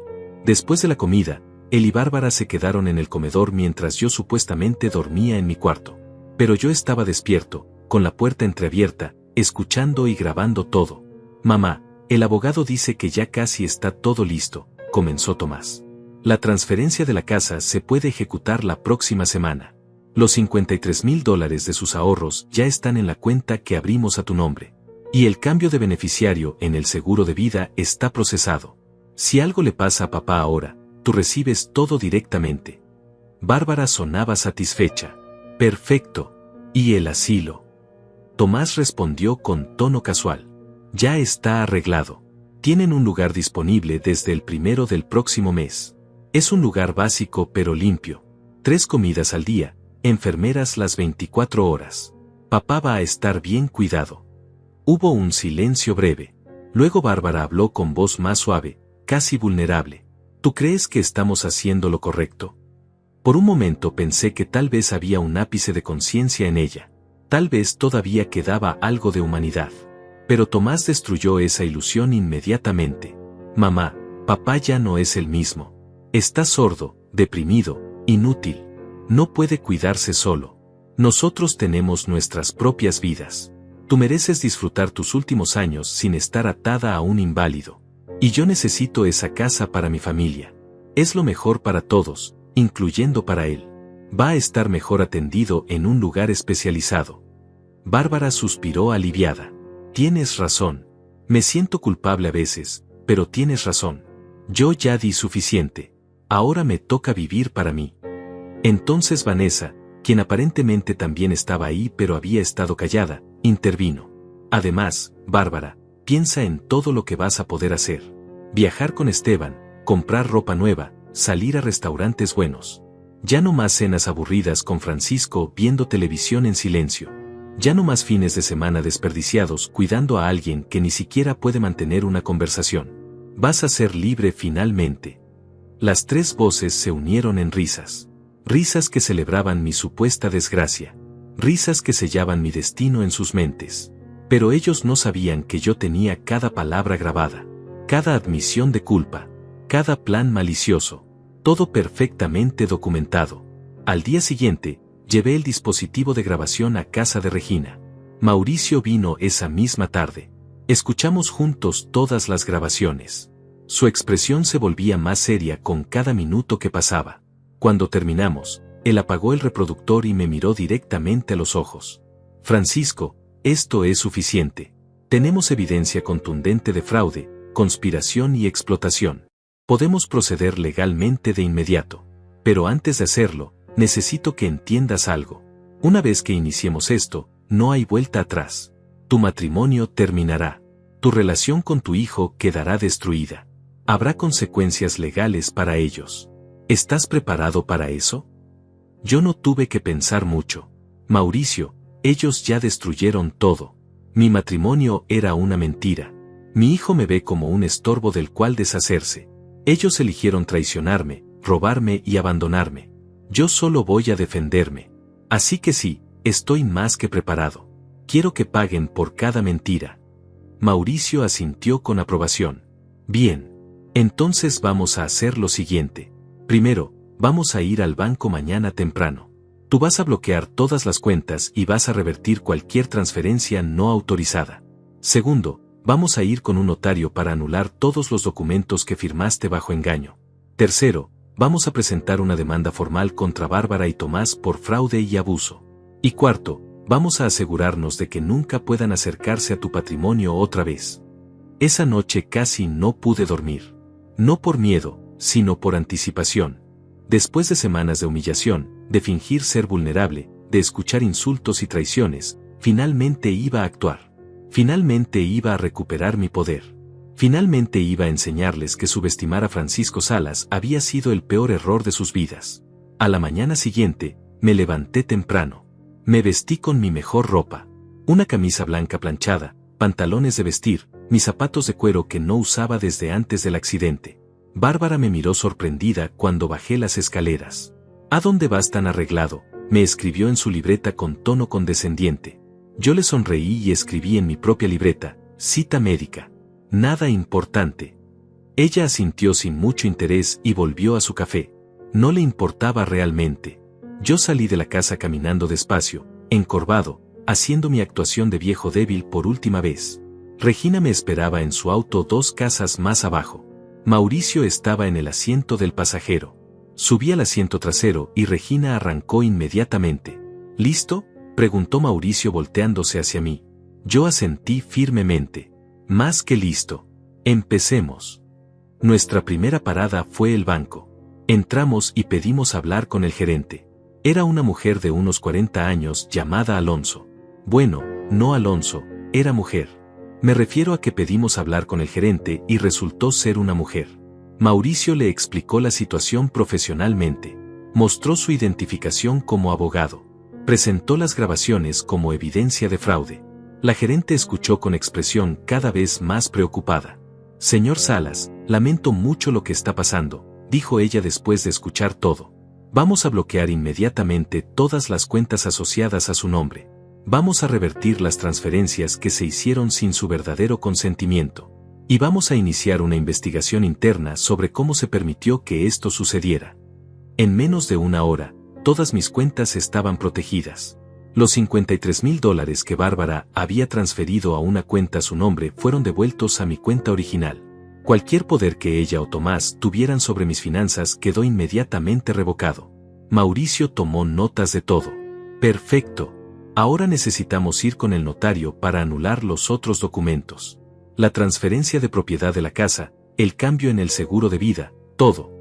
Después de la comida, él y Bárbara se quedaron en el comedor mientras yo supuestamente dormía en mi cuarto. Pero yo estaba despierto, con la puerta entreabierta, escuchando y grabando todo. Mamá, el abogado dice que ya casi está todo listo, comenzó Tomás. La transferencia de la casa se puede ejecutar la próxima semana. Los $53,000 de sus ahorros ya están en la cuenta que abrimos a tu nombre. Y el cambio de beneficiario en el seguro de vida está procesado. Si algo le pasa a papá ahora, tú recibes todo directamente. Bárbara sonaba satisfecha. Perfecto. ¿Y el asilo? Tomás respondió con tono casual. Ya está arreglado. Tienen un lugar disponible desde el 1 del próximo mes. Es un lugar básico pero limpio. 3 comidas al día, enfermeras las 24 horas. Papá va a estar bien cuidado. Hubo un silencio breve. Luego Bárbara habló con voz más suave, casi vulnerable. ¿Tú crees que estamos haciendo lo correcto? Por un momento pensé que tal vez había un ápice de conciencia en ella. Tal vez todavía quedaba algo de humanidad. Pero Tomás destruyó esa ilusión inmediatamente. Mamá, papá ya no es el mismo. Está sordo, deprimido, inútil. No puede cuidarse solo. Nosotros tenemos nuestras propias vidas. Tú mereces disfrutar tus últimos años sin estar atada a un inválido. Y yo necesito esa casa para mi familia. Es lo mejor para todos, incluyendo para él. Va a estar mejor atendido en un lugar especializado. Bárbara suspiró aliviada. Tienes razón. Me siento culpable a veces, pero tienes razón. Yo ya di suficiente. Ahora me toca vivir para mí. Entonces Vanessa, quien aparentemente también estaba ahí pero había estado callada, intervino. Además, Bárbara, piensa en todo lo que vas a poder hacer. Viajar con Esteban, comprar ropa nueva, salir a restaurantes buenos. Ya no más cenas aburridas con Francisco viendo televisión en silencio. Ya no más fines de semana desperdiciados cuidando a alguien que ni siquiera puede mantener una conversación. Vas a ser libre finalmente. Las 3 voces se unieron en risas. Risas que celebraban mi supuesta desgracia. Risas que sellaban mi destino en sus mentes. Pero ellos no sabían que yo tenía cada palabra grabada. Cada admisión de culpa. Cada plan malicioso. Todo perfectamente documentado. Al día siguiente, llevé el dispositivo de grabación a casa de Regina. Mauricio vino esa misma tarde. Escuchamos juntos todas las grabaciones. Su expresión se volvía más seria con cada minuto que pasaba. Cuando terminamos, él apagó el reproductor y me miró directamente a los ojos. Francisco, esto es suficiente. Tenemos evidencia contundente de fraude, conspiración y explotación. Podemos proceder legalmente de inmediato. Pero antes de hacerlo, necesito que entiendas algo. Una vez que iniciemos esto, no hay vuelta atrás. Tu matrimonio terminará. Tu relación con tu hijo quedará destruida. Habrá consecuencias legales para ellos. ¿Estás preparado para eso? Yo no tuve que pensar mucho. Mauricio, ellos ya destruyeron todo. Mi matrimonio era una mentira. Mi hijo me ve como un estorbo del cual deshacerse. Ellos eligieron traicionarme, robarme y abandonarme. Yo solo voy a defenderme. Así que sí, estoy más que preparado. Quiero que paguen por cada mentira. Mauricio asintió con aprobación. Bien. Entonces vamos a hacer lo siguiente. Primero, vamos a ir al banco mañana temprano. Tú vas a bloquear todas las cuentas y vas a revertir cualquier transferencia no autorizada. Segundo, vamos a ir con un notario para anular todos los documentos que firmaste bajo engaño. Tercero, vamos a presentar una demanda formal contra Bárbara y Tomás por fraude y abuso. Y cuarto, vamos a asegurarnos de que nunca puedan acercarse a tu patrimonio otra vez. Esa noche casi no pude dormir. No por miedo, sino por anticipación. Después de semanas de humillación, de fingir ser vulnerable, de escuchar insultos y traiciones, finalmente iba a actuar. Finalmente iba a recuperar mi poder. Finalmente iba a enseñarles que subestimar a Francisco Salas había sido el peor error de sus vidas. A la mañana siguiente, me levanté temprano. Me vestí con mi mejor ropa. Una camisa blanca planchada, pantalones de vestir, mis zapatos de cuero que no usaba desde antes del accidente. Bárbara me miró sorprendida cuando bajé las escaleras. ¿A dónde vas tan arreglado?, me escribió en su libreta con tono condescendiente. Yo le sonreí y escribí en mi propia libreta, cita médica. Nada importante. Ella asintió sin mucho interés y volvió a su café. No le importaba realmente. Yo salí de la casa caminando despacio, encorvado, haciendo mi actuación de viejo débil por última vez. Regina me esperaba en su auto 2 casas más abajo. Mauricio estaba en el asiento del pasajero. Subí al asiento trasero y Regina arrancó inmediatamente. ¿Listo?, preguntó Mauricio volteándose hacia mí. Yo asentí firmemente. Más que listo. Empecemos. Nuestra primera parada fue el banco. Entramos y pedimos hablar con el gerente. Era una mujer de unos 40 años llamada Alonso. Bueno, no Alonso, era mujer. Me refiero a que pedimos hablar con el gerente y resultó ser una mujer. Mauricio le explicó la situación profesionalmente. Mostró su identificación como abogado. Presentó las grabaciones como evidencia de fraude. La gerente escuchó con expresión cada vez más preocupada. Señor Salas, lamento mucho lo que está pasando, dijo ella después de escuchar todo. Vamos a bloquear inmediatamente todas las cuentas asociadas a su nombre. Vamos a revertir las transferencias que se hicieron sin su verdadero consentimiento. Y vamos a iniciar una investigación interna sobre cómo se permitió que esto sucediera. En menos de una hora, todas mis cuentas estaban protegidas. Los $53,000 que Bárbara había transferido a una cuenta a su nombre fueron devueltos a mi cuenta original. Cualquier poder que ella o Tomás tuvieran sobre mis finanzas quedó inmediatamente revocado. Mauricio tomó notas de todo. Perfecto. Ahora necesitamos ir con el notario para anular los otros documentos. La transferencia de propiedad de la casa, el cambio en el seguro de vida, todo.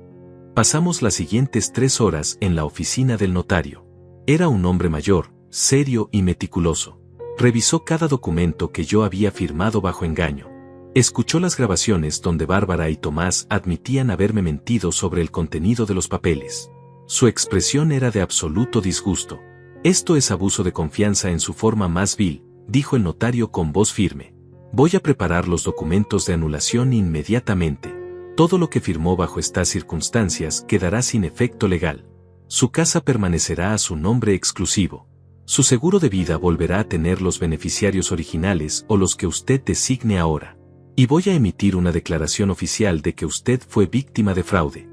Pasamos las siguientes 3 horas en la oficina del notario. Era un hombre mayor, serio y meticuloso. Revisó cada documento que yo había firmado bajo engaño. Escuchó las grabaciones donde Bárbara y Tomás admitían haberme mentido sobre el contenido de los papeles. Su expresión era de absoluto disgusto. Esto es abuso de confianza en su forma más vil, dijo el notario con voz firme. Voy a preparar los documentos de anulación inmediatamente. Todo lo que firmó bajo estas circunstancias quedará sin efecto legal. Su casa permanecerá a su nombre exclusivo. Su seguro de vida volverá a tener los beneficiarios originales o los que usted designe ahora. Y voy a emitir una declaración oficial de que usted fue víctima de fraude.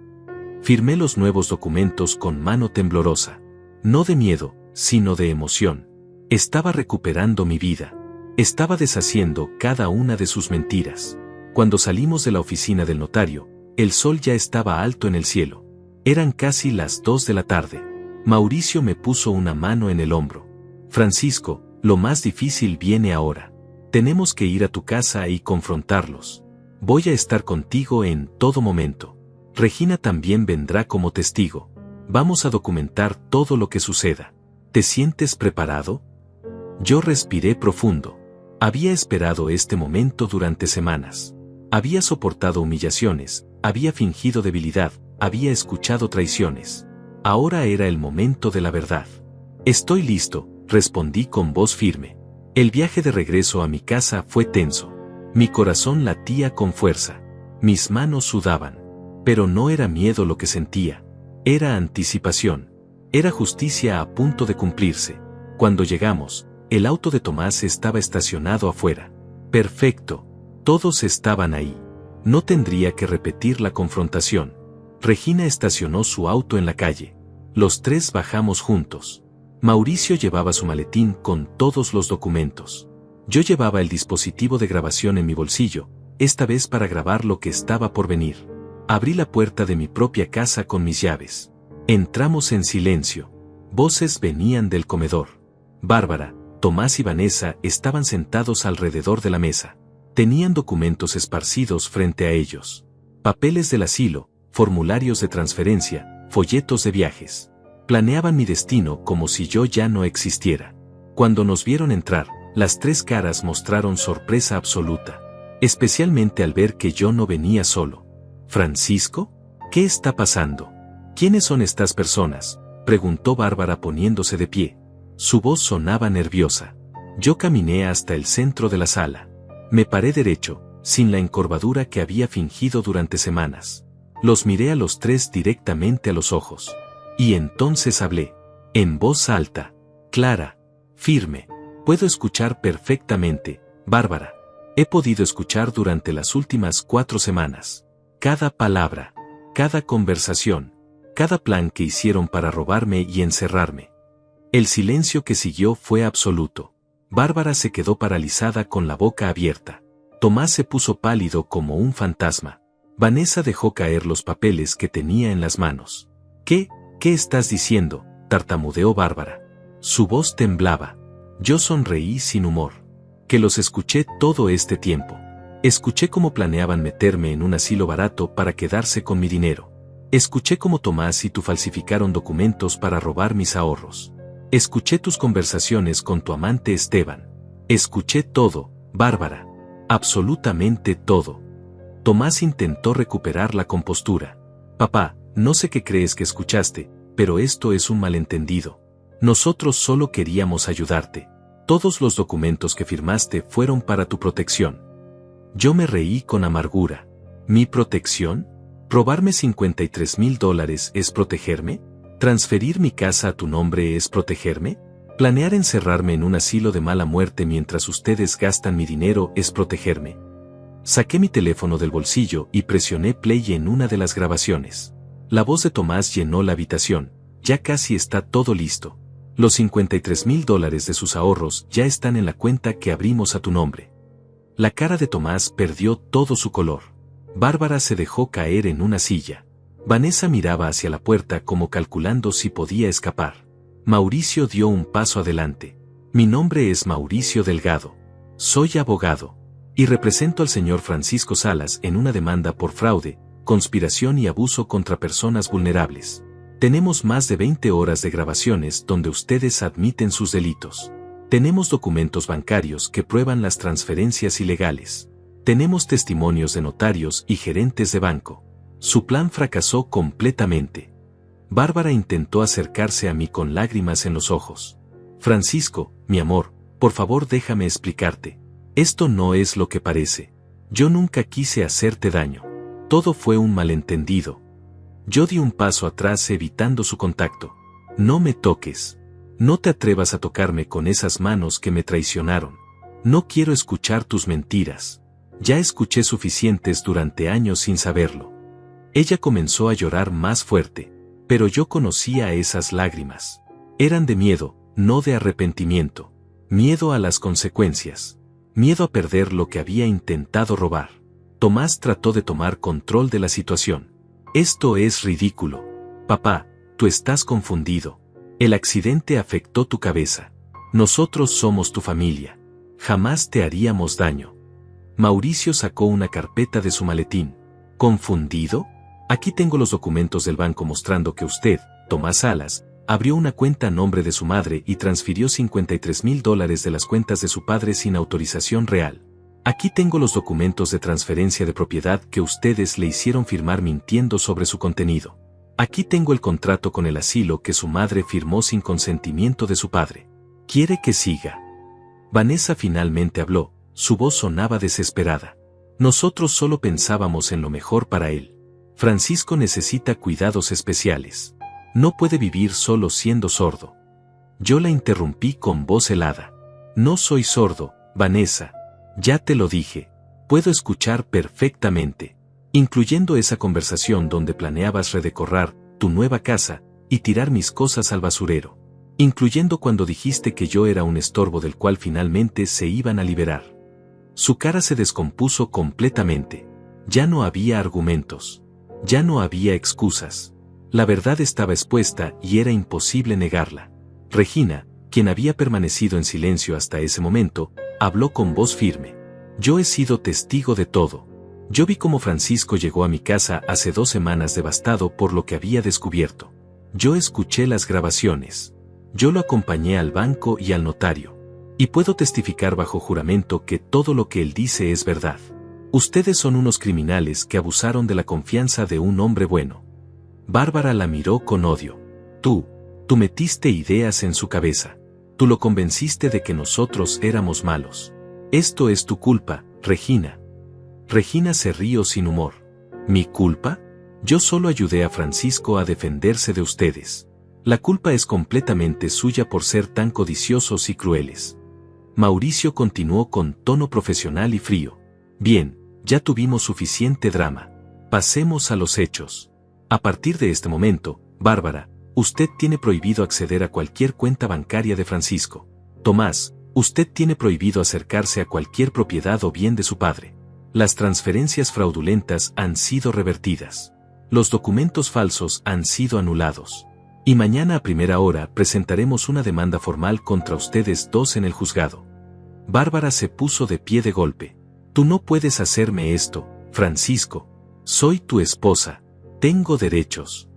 Firmé los nuevos documentos con mano temblorosa. No de miedo, sino de emoción. Estaba recuperando mi vida. Estaba deshaciendo cada una de sus mentiras. Cuando salimos de la oficina del notario, el sol ya estaba alto en el cielo. Eran casi las 2 de la tarde. Mauricio me puso una mano en el hombro. Francisco, lo más difícil viene ahora. Tenemos que ir a tu casa y confrontarlos. Voy a estar contigo en todo momento. Regina también vendrá como testigo. Vamos a documentar todo lo que suceda. ¿Te sientes preparado? Yo respiré profundo. Había esperado este momento durante semanas. Había soportado humillaciones, había fingido debilidad, había escuchado traiciones. Ahora era el momento de la verdad. Estoy listo, respondí con voz firme. El viaje de regreso a mi casa fue tenso. Mi corazón latía con fuerza. Mis manos sudaban. Pero no era miedo lo que sentía. Era anticipación. Era justicia a punto de cumplirse. Cuando llegamos, el auto de Tomás estaba estacionado afuera. Perfecto. Todos estaban ahí. No tendría que repetir la confrontación. Regina estacionó su auto en la calle. Los tres bajamos juntos. Mauricio llevaba su maletín con todos los documentos. Yo llevaba el dispositivo de grabación en mi bolsillo, esta vez para grabar lo que estaba por venir. Abrí la puerta de mi propia casa con mis llaves. Entramos en silencio. Voces venían del comedor. Bárbara, Tomás y Vanessa estaban sentados alrededor de la mesa. Tenían documentos esparcidos frente a ellos. Papeles del asilo, formularios de transferencia, folletos de viajes. Planeaban mi destino como si yo ya no existiera. Cuando nos vieron entrar, las tres caras mostraron sorpresa absoluta. Especialmente al ver que yo no venía solo. ¿Francisco? ¿Qué está pasando? ¿Quiénes son estas personas?, preguntó Bárbara poniéndose de pie. Su voz sonaba nerviosa. Yo caminé hasta el centro de la sala. Me paré derecho, sin la encorvadura que había fingido durante semanas. Los miré a los tres directamente a los ojos. Y entonces hablé. En voz alta, clara, firme. Puedo escuchar perfectamente, Bárbara. He podido escuchar durante las últimas 4 semanas. Cada palabra, cada conversación, cada plan que hicieron para robarme y encerrarme. El silencio que siguió fue absoluto. Bárbara se quedó paralizada con la boca abierta. Tomás se puso pálido como un fantasma. Vanessa dejó caer los papeles que tenía en las manos. ¿Qué estás diciendo?, tartamudeó Bárbara. Su voz temblaba. Yo sonreí sin humor. Que los escuché todo este tiempo. Escuché cómo planeaban meterme en un asilo barato para quedarse con mi dinero. Escuché cómo Tomás y tú falsificaron documentos para robar mis ahorros. Escuché tus conversaciones con tu amante Esteban. Escuché todo, Bárbara. Absolutamente todo. Tomás intentó recuperar la compostura. Papá, no sé qué crees que escuchaste, pero esto es un malentendido. Nosotros solo queríamos ayudarte. Todos los documentos que firmaste fueron para tu protección. Yo me reí con amargura. ¿Mi protección? ¿Robarme $53,000 es protegerme? ¿Transferir mi casa a tu nombre es protegerme? ¿Planear encerrarme en un asilo de mala muerte mientras ustedes gastan mi dinero es protegerme? Saqué mi teléfono del bolsillo y presioné play en una de las grabaciones. La voz de Tomás llenó la habitación. Ya casi está todo listo. Los $53,000 de sus ahorros ya están en la cuenta que abrimos a tu nombre. La cara de Tomás perdió todo su color. Bárbara se dejó caer en una silla. Vanessa miraba hacia la puerta como calculando si podía escapar. Mauricio dio un paso adelante. Mi nombre es Mauricio Delgado. Soy abogado. Y represento al señor Francisco Salas en una demanda por fraude, conspiración y abuso contra personas vulnerables. Tenemos más de 20 horas de grabaciones donde ustedes admiten sus delitos. Tenemos documentos bancarios que prueban las transferencias ilegales. Tenemos testimonios de notarios y gerentes de banco. Su plan fracasó completamente. Bárbara intentó acercarse a mí con lágrimas en los ojos. Francisco, mi amor, por favor déjame explicarte. Esto no es lo que parece. Yo nunca quise hacerte daño. Todo fue un malentendido. Yo di un paso atrás evitando su contacto. No me toques. No te atrevas a tocarme con esas manos que me traicionaron. No quiero escuchar tus mentiras. Ya escuché suficientes durante años sin saberlo. Ella comenzó a llorar más fuerte, pero yo conocía esas lágrimas. Eran de miedo, no de arrepentimiento. Miedo a las consecuencias. Miedo a perder lo que había intentado robar. Tomás trató de tomar control de la situación. Esto es ridículo. Papá, tú estás confundido. El accidente afectó tu cabeza. Nosotros somos tu familia. Jamás te haríamos daño. Mauricio sacó una carpeta de su maletín. ¿Confundido? Aquí tengo los documentos del banco mostrando que usted, Tomás Salas, abrió una cuenta a nombre de su madre y transfirió $53,000 de las cuentas de su padre sin autorización real. Aquí tengo los documentos de transferencia de propiedad que ustedes le hicieron firmar mintiendo sobre su contenido. Aquí tengo el contrato con el asilo que su madre firmó sin consentimiento de su padre. ¿Quiere que siga? Vanessa finalmente habló, su voz sonaba desesperada. Nosotros solo pensábamos en lo mejor para él. Francisco necesita cuidados especiales. No puede vivir solo siendo sordo. Yo la interrumpí con voz helada. No soy sordo, Vanessa. Ya te lo dije. Puedo escuchar perfectamente. Incluyendo esa conversación donde planeabas redecorar tu nueva casa y tirar mis cosas al basurero. Incluyendo cuando dijiste que yo era un estorbo del cual finalmente se iban a liberar. Su cara se descompuso completamente. Ya no había argumentos. Ya no había excusas. La verdad estaba expuesta y era imposible negarla. Regina, quien había permanecido en silencio hasta ese momento, habló con voz firme. Yo he sido testigo de todo. Yo vi cómo Francisco llegó a mi casa hace 2 semanas devastado por lo que había descubierto. Yo escuché las grabaciones. Yo lo acompañé al banco y al notario. Y puedo testificar bajo juramento que todo lo que él dice es verdad. Ustedes son unos criminales que abusaron de la confianza de un hombre bueno. Bárbara la miró con odio. Tú metiste ideas en su cabeza. Tú lo convenciste de que nosotros éramos malos. Esto es tu culpa, Regina. Regina se rió sin humor. ¿Mi culpa? Yo solo ayudé a Francisco a defenderse de ustedes. La culpa es completamente suya por ser tan codiciosos y crueles. Mauricio continuó con tono profesional y frío. Bien, ya tuvimos suficiente drama. Pasemos a los hechos. A partir de este momento, Bárbara, usted tiene prohibido acceder a cualquier cuenta bancaria de Francisco. Tomás, usted tiene prohibido acercarse a cualquier propiedad o bien de su padre. Las transferencias fraudulentas han sido revertidas. Los documentos falsos han sido anulados. Y mañana a primera hora presentaremos una demanda formal contra ustedes dos en el juzgado. Bárbara se puso de pie de golpe. Tú no puedes hacerme esto, Francisco. Soy tu esposa. Tengo derechos.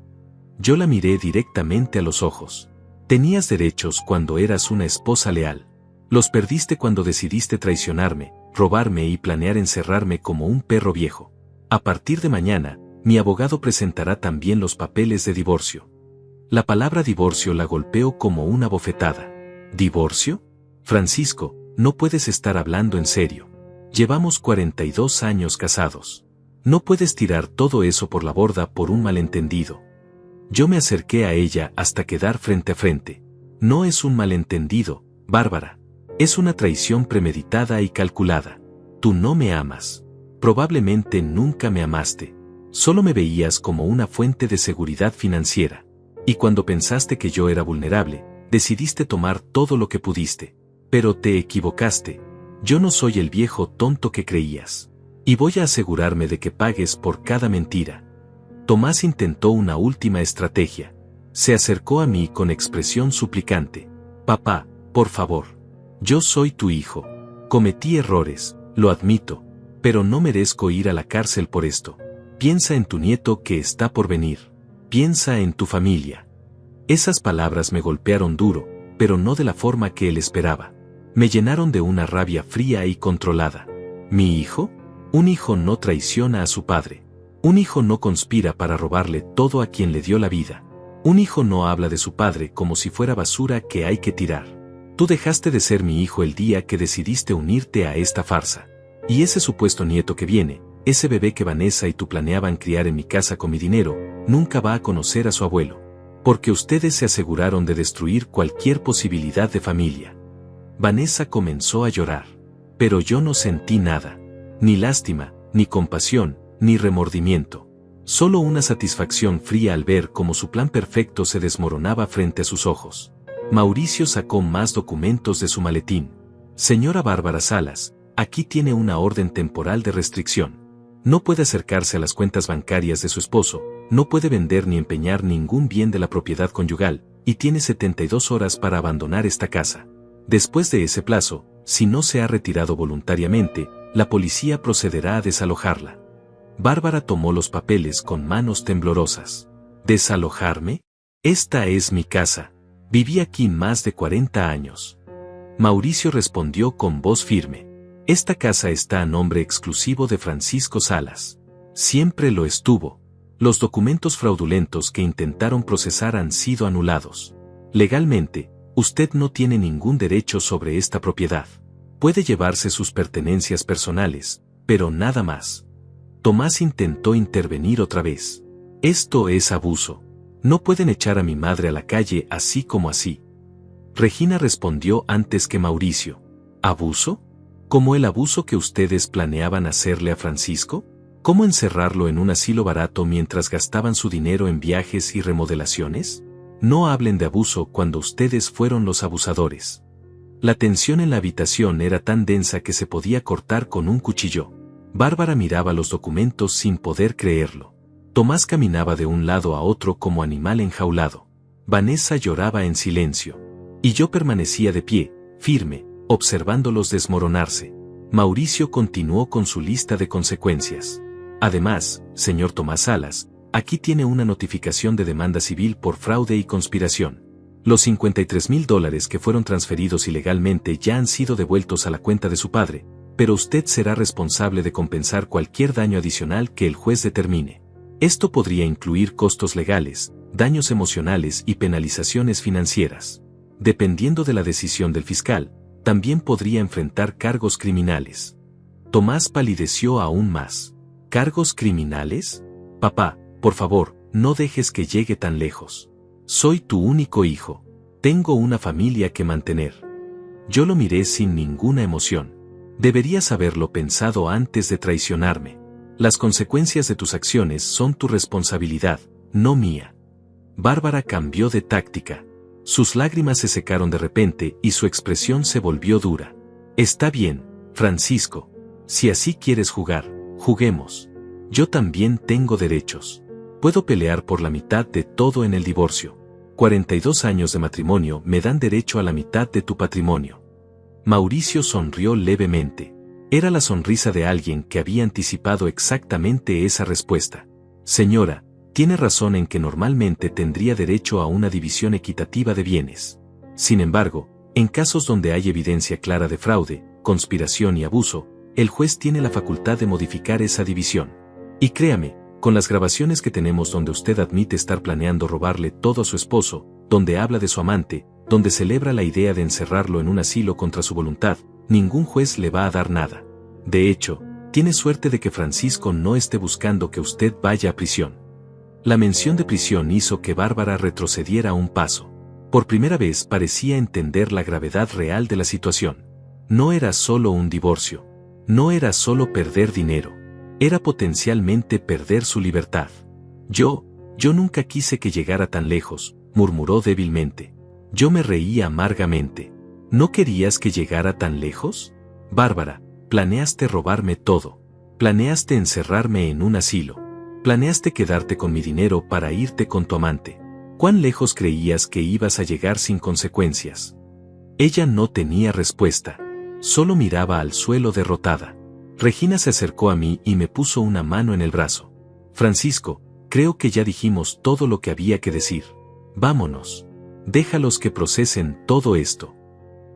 Yo la miré directamente a los ojos. Tenías derechos cuando eras una esposa leal. Los perdiste cuando decidiste traicionarme, robarme y planear encerrarme como un perro viejo. A partir de mañana, mi abogado presentará también los papeles de divorcio. La palabra divorcio la golpeó como una bofetada. ¿Divorcio? Francisco, no puedes estar hablando en serio. Llevamos 42 años casados. No puedes tirar todo eso por la borda por un malentendido. Yo me acerqué a ella hasta quedar frente a frente. No es un malentendido, Bárbara. Es una traición premeditada y calculada. Tú no me amas. Probablemente nunca me amaste. Solo me veías como una fuente de seguridad financiera. Y cuando pensaste que yo era vulnerable, decidiste tomar todo lo que pudiste. Pero te equivocaste. Yo no soy el viejo tonto que creías. Y voy a asegurarme de que pagues por cada mentira. Tomás intentó una última estrategia. Se acercó a mí con expresión suplicante. Papá, por favor. Yo soy tu hijo. Cometí errores, lo admito, pero no merezco ir a la cárcel por esto. Piensa en tu nieto que está por venir. Piensa en tu familia. Esas palabras me golpearon duro, pero no de la forma que él esperaba. Me llenaron de una rabia fría y controlada. ¿Mi hijo? Un hijo no traiciona a su padre. Un hijo no conspira para robarle todo a quien le dio la vida. Un hijo no habla de su padre como si fuera basura que hay que tirar. Tú dejaste de ser mi hijo el día que decidiste unirte a esta farsa. Y ese supuesto nieto que viene, ese bebé que Vanessa y tú planeaban criar en mi casa con mi dinero, nunca va a conocer a su abuelo. Porque ustedes se aseguraron de destruir cualquier posibilidad de familia. Vanessa comenzó a llorar. Pero yo no sentí nada. Ni lástima, ni compasión, ni remordimiento. Solo una satisfacción fría al ver cómo su plan perfecto se desmoronaba frente a sus ojos. Mauricio sacó más documentos de su maletín. Señora Bárbara Salas, aquí tiene una orden temporal de restricción. No puede acercarse a las cuentas bancarias de su esposo, no puede vender ni empeñar ningún bien de la propiedad conyugal, y tiene 72 horas para abandonar esta casa. Después de ese plazo, si no se ha retirado voluntariamente, la policía procederá a desalojarla. Bárbara tomó los papeles con manos temblorosas. ¿Desalojarme? Esta es mi casa. Viví aquí más de 40 años. Mauricio respondió con voz firme. Esta casa está a nombre exclusivo de Francisco Salas. Siempre lo estuvo. Los documentos fraudulentos que intentaron procesar han sido anulados. Legalmente, usted no tiene ningún derecho sobre esta propiedad. Puede llevarse sus pertenencias personales, pero nada más. Tomás intentó intervenir otra vez. Esto es abuso. No pueden echar a mi madre a la calle así como así. Regina respondió antes que Mauricio. ¿Abuso? ¿Como el abuso que ustedes planeaban hacerle a Francisco? ¿Cómo encerrarlo en un asilo barato mientras gastaban su dinero en viajes y remodelaciones? No hablen de abuso cuando ustedes fueron los abusadores. La tensión en la habitación era tan densa que se podía cortar con un cuchillo. Bárbara miraba los documentos sin poder creerlo. Tomás caminaba de un lado a otro como animal enjaulado. Vanessa lloraba en silencio. Y yo permanecía de pie, firme, observándolos desmoronarse. Mauricio continuó con su lista de consecuencias. Además, señor Tomás Salas, aquí tiene una notificación de demanda civil por fraude y conspiración. Los $53,000 que fueron transferidos ilegalmente ya han sido devueltos a la cuenta de su padre, pero usted será responsable de compensar cualquier daño adicional que el juez determine. Esto podría incluir costos legales, daños emocionales y penalizaciones financieras. Dependiendo de la decisión del fiscal, también podría enfrentar cargos criminales. Tomás palideció aún más. ¿Cargos criminales? Papá, por favor, no dejes que llegue tan lejos. Soy tu único hijo. Tengo una familia que mantener. Yo lo miré sin ninguna emoción. Deberías haberlo pensado antes de traicionarme. Las consecuencias de tus acciones son tu responsabilidad, no mía. Bárbara cambió de táctica. Sus lágrimas se secaron de repente y su expresión se volvió dura. Está bien, Francisco. Si así quieres jugar, juguemos. Yo también tengo derechos. Puedo pelear por la mitad de todo en el divorcio. 42 años de matrimonio me dan derecho a la mitad de tu patrimonio. Mauricio sonrió levemente. Era la sonrisa de alguien que había anticipado exactamente esa respuesta. Señora, tiene razón en que normalmente tendría derecho a una división equitativa de bienes. Sin embargo, en casos donde hay evidencia clara de fraude, conspiración y abuso, el juez tiene la facultad de modificar esa división. Y créame, con las grabaciones que tenemos donde usted admite estar planeando robarle todo a su esposo, donde habla de su amante, donde celebra la idea de encerrarlo en un asilo contra su voluntad, ningún juez le va a dar nada. De hecho, tiene suerte de que Francisco no esté buscando que usted vaya a prisión. La mención de prisión hizo que Bárbara retrocediera un paso. Por primera vez parecía entender la gravedad real de la situación. No era solo un divorcio. No era solo perder dinero. Era potencialmente perder su libertad. Yo nunca quise que llegara tan lejos, murmuró débilmente. Yo me reía amargamente. ¿No querías que llegara tan lejos? Bárbara, planeaste robarme todo. Planeaste encerrarme en un asilo. Planeaste quedarte con mi dinero para irte con tu amante. ¿Cuán lejos creías que ibas a llegar sin consecuencias? Ella no tenía respuesta. Solo miraba al suelo derrotada. Regina se acercó a mí y me puso una mano en el brazo. Francisco, creo que ya dijimos todo lo que había que decir. Vámonos. Déjalos que procesen todo esto.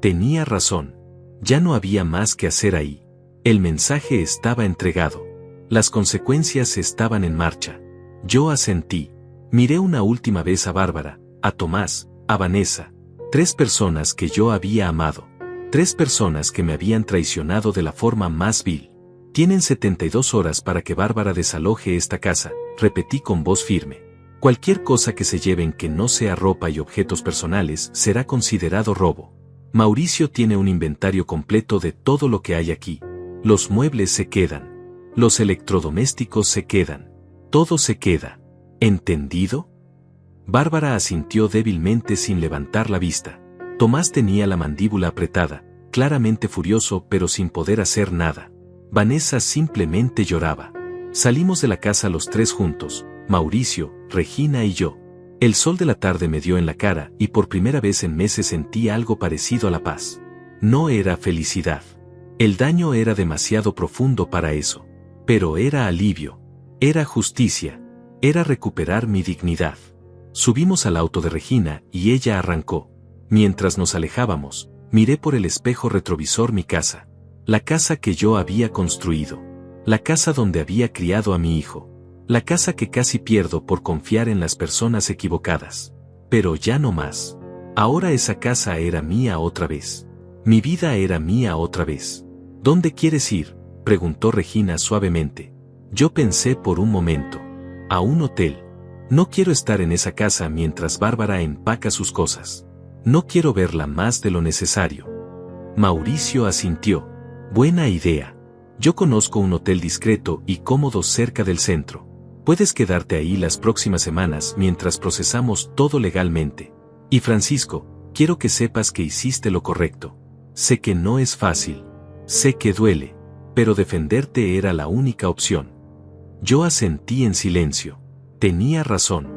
Tenía razón. Ya no había más que hacer ahí. El mensaje estaba entregado. Las consecuencias estaban en marcha. Yo asentí. Miré una última vez a Bárbara, a Tomás, a Vanessa. 3 personas que yo había amado. 3 personas que me habían traicionado de la forma más vil. Tienen 72 horas para que Bárbara desaloje esta casa, repetí con voz firme. Cualquier cosa que se lleven que no sea ropa y objetos personales será considerado robo. Mauricio tiene un inventario completo de todo lo que hay aquí. Los muebles se quedan. Los electrodomésticos se quedan. Todo se queda. ¿Entendido? Bárbara asintió débilmente sin levantar la vista. Tomás tenía la mandíbula apretada, claramente furioso pero sin poder hacer nada. Vanessa simplemente lloraba. Salimos de la casa los 3 juntos, Mauricio, Regina y yo. El sol de la tarde me dio en la cara y por primera vez en meses sentí algo parecido a la paz. No era felicidad. El daño era demasiado profundo para eso. Pero era alivio. Era justicia. Era recuperar mi dignidad. Subimos al auto de Regina y ella arrancó. Mientras nos alejábamos, miré por el espejo retrovisor mi casa. La casa que yo había construido. La casa donde había criado a mi hijo. La casa que casi pierdo por confiar en las personas equivocadas. Pero ya no más. Ahora esa casa era mía otra vez. Mi vida era mía otra vez. ¿Dónde quieres ir?, preguntó Regina suavemente. Yo pensé por un momento. A un hotel. No quiero estar en esa casa mientras Bárbara empaca sus cosas. No quiero verla más de lo necesario. Mauricio asintió. Buena idea. Yo conozco un hotel discreto y cómodo cerca del centro. Puedes quedarte ahí las próximas semanas mientras procesamos todo legalmente. Y Francisco, quiero que sepas que hiciste lo correcto. Sé que no es fácil. Sé que duele. Pero defenderte era la única opción. Yo asentí en silencio. Tenía razón.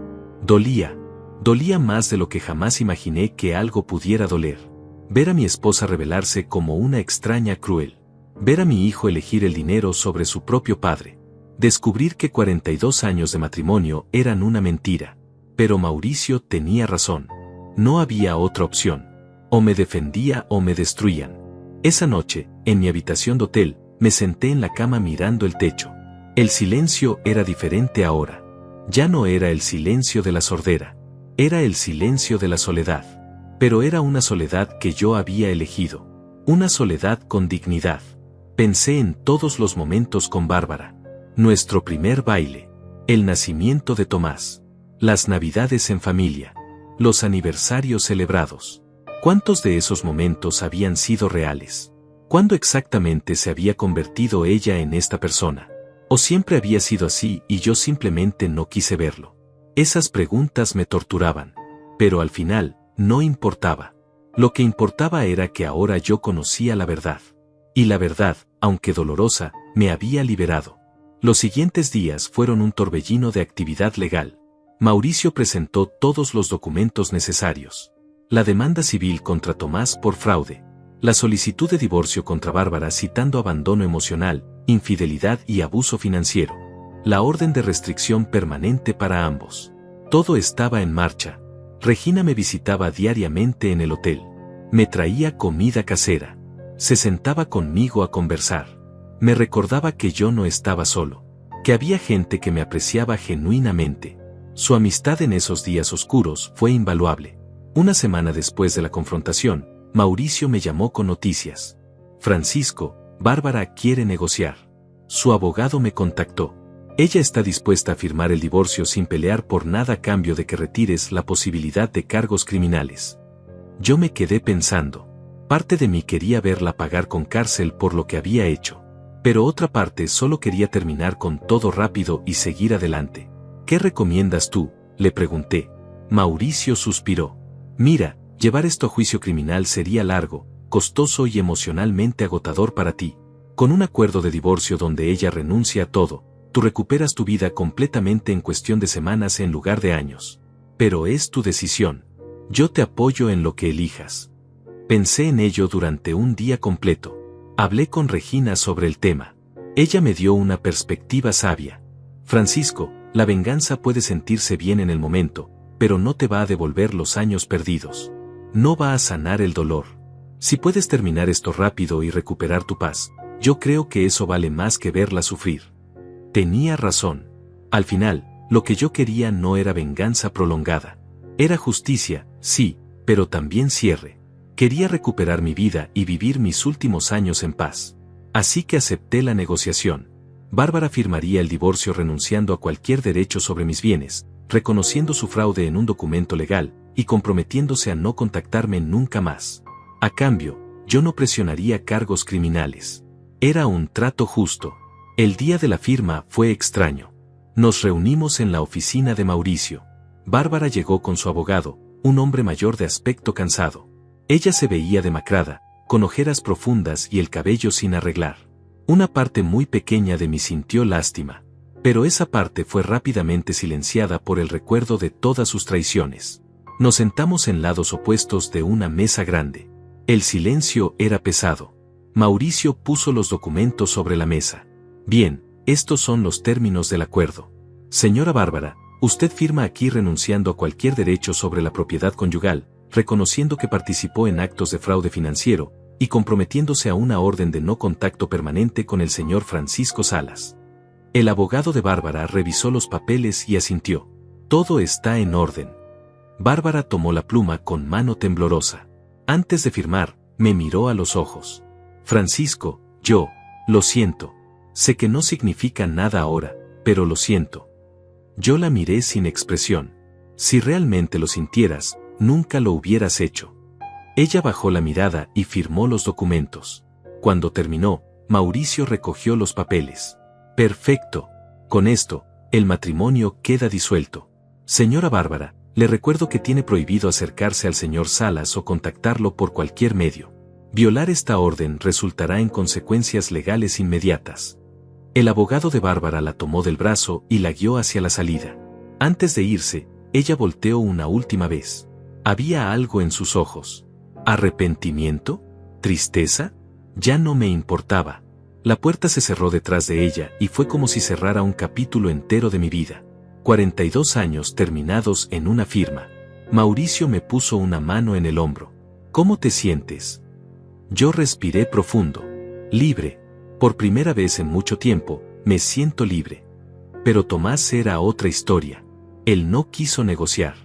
Dolía. Dolía más de lo que jamás imaginé que algo pudiera doler. Ver a mi esposa rebelarse como una extraña cruel. Ver a mi hijo elegir el dinero sobre su propio padre. Descubrir que 42 años de matrimonio eran una mentira. Pero Mauricio tenía razón. No había otra opción. O me defendía o me destruían. Esa noche, en mi habitación de hotel, me senté en la cama mirando el techo. El silencio era diferente ahora. Ya no era el silencio de la sordera. Era el silencio de la soledad. Pero era una soledad que yo había elegido. Una soledad con dignidad. Pensé en todos los momentos con Bárbara. Nuestro primer baile. El nacimiento de Tomás. Las navidades en familia. Los aniversarios celebrados. ¿Cuántos de esos momentos habían sido reales? ¿Cuándo exactamente se había convertido ella en esta persona? ¿O siempre había sido así y yo simplemente no quise verlo? Esas preguntas me torturaban. Pero al final, no importaba. Lo que importaba era que ahora yo conocía la verdad. Y la verdad, aunque dolorosa, me había liberado. Los siguientes días fueron un torbellino de actividad legal. Mauricio presentó todos los documentos necesarios. La demanda civil contra Tomás por fraude. La solicitud de divorcio contra Bárbara citando abandono emocional, infidelidad y abuso financiero. La orden de restricción permanente para ambos. Todo estaba en marcha. Regina me visitaba diariamente en el hotel. Me traía comida casera. Se sentaba conmigo a conversar. Me recordaba que yo no estaba solo. Que había gente que me apreciaba genuinamente. Su amistad en esos días oscuros fue invaluable. Una semana después de la confrontación, Mauricio me llamó con noticias. Francisco, Bárbara quiere negociar. Su abogado me contactó. Ella está dispuesta a firmar el divorcio sin pelear por nada a cambio de que retires la posibilidad de cargos criminales. Yo me quedé pensando. Parte de mí quería verla pagar con cárcel por lo que había hecho. Pero otra parte solo quería terminar con todo rápido y seguir adelante. ¿Qué recomiendas tú?, le pregunté. Mauricio suspiró. Mira, llevar esto a juicio criminal sería largo, costoso y emocionalmente agotador para ti. Con un acuerdo de divorcio donde ella renuncia a todo, tú recuperas tu vida completamente en cuestión de semanas en lugar de años. Pero es tu decisión. Yo te apoyo en lo que elijas. Pensé en ello durante un día completo. Hablé con Regina sobre el tema. Ella me dio una perspectiva sabia. Francisco, la venganza puede sentirse bien en el momento, pero no te va a devolver los años perdidos. No va a sanar el dolor. Si puedes terminar esto rápido y recuperar tu paz, yo creo que eso vale más que verla sufrir. Tenía razón. Al final, lo que yo quería no era venganza prolongada. Era justicia, sí, pero también cierre. Quería recuperar mi vida y vivir mis últimos años en paz. Así que acepté la negociación. Bárbara firmaría el divorcio renunciando a cualquier derecho sobre mis bienes, reconociendo su fraude en un documento legal, y comprometiéndose a no contactarme nunca más. A cambio, yo no presionaría cargos criminales. Era un trato justo. El día de la firma fue extraño. Nos reunimos en la oficina de Mauricio. Bárbara llegó con su abogado, un hombre mayor de aspecto cansado. Ella se veía demacrada, con ojeras profundas y el cabello sin arreglar. Una parte muy pequeña de mí sintió lástima. Pero esa parte fue rápidamente silenciada por el recuerdo de todas sus traiciones. Nos sentamos en lados opuestos de una mesa grande. El silencio era pesado. Mauricio puso los documentos sobre la mesa. Bien, estos son los términos del acuerdo. Señora Bárbara, Usted firma aquí renunciando a cualquier derecho sobre la propiedad conyugal, reconociendo que participó en actos de fraude financiero, y comprometiéndose a una orden de no contacto permanente con el señor Francisco Salas. El abogado de Bárbara revisó los papeles y asintió. Todo está en orden. Bárbara tomó la pluma con mano temblorosa. Antes de firmar, me miró a los ojos. Francisco, lo siento. Sé que no significa nada ahora, pero lo siento. Yo la miré sin expresión. Si realmente lo sintieras, nunca lo hubieras hecho. Ella bajó la mirada y firmó los documentos. Cuando terminó, Mauricio recogió los papeles. Perfecto. Con esto, el matrimonio queda disuelto. Señora Bárbara, le recuerdo que tiene prohibido acercarse al señor Salas o contactarlo por cualquier medio. Violar esta orden resultará en consecuencias legales inmediatas. El abogado de Bárbara la tomó del brazo y la guió hacia la salida. Antes de irse, ella volteó una última vez. Había algo en sus ojos. ¿Arrepentimiento? ¿Tristeza? Ya no me importaba. La puerta se cerró detrás de ella y fue como si cerrara un capítulo entero de mi vida. 42 años terminados en una firma. Mauricio me puso una mano en el hombro. ¿Cómo te sientes? Yo respiré profundo. Libre. Por primera vez en mucho tiempo, me siento libre. Pero Tomás era otra historia. Él no quiso negociar.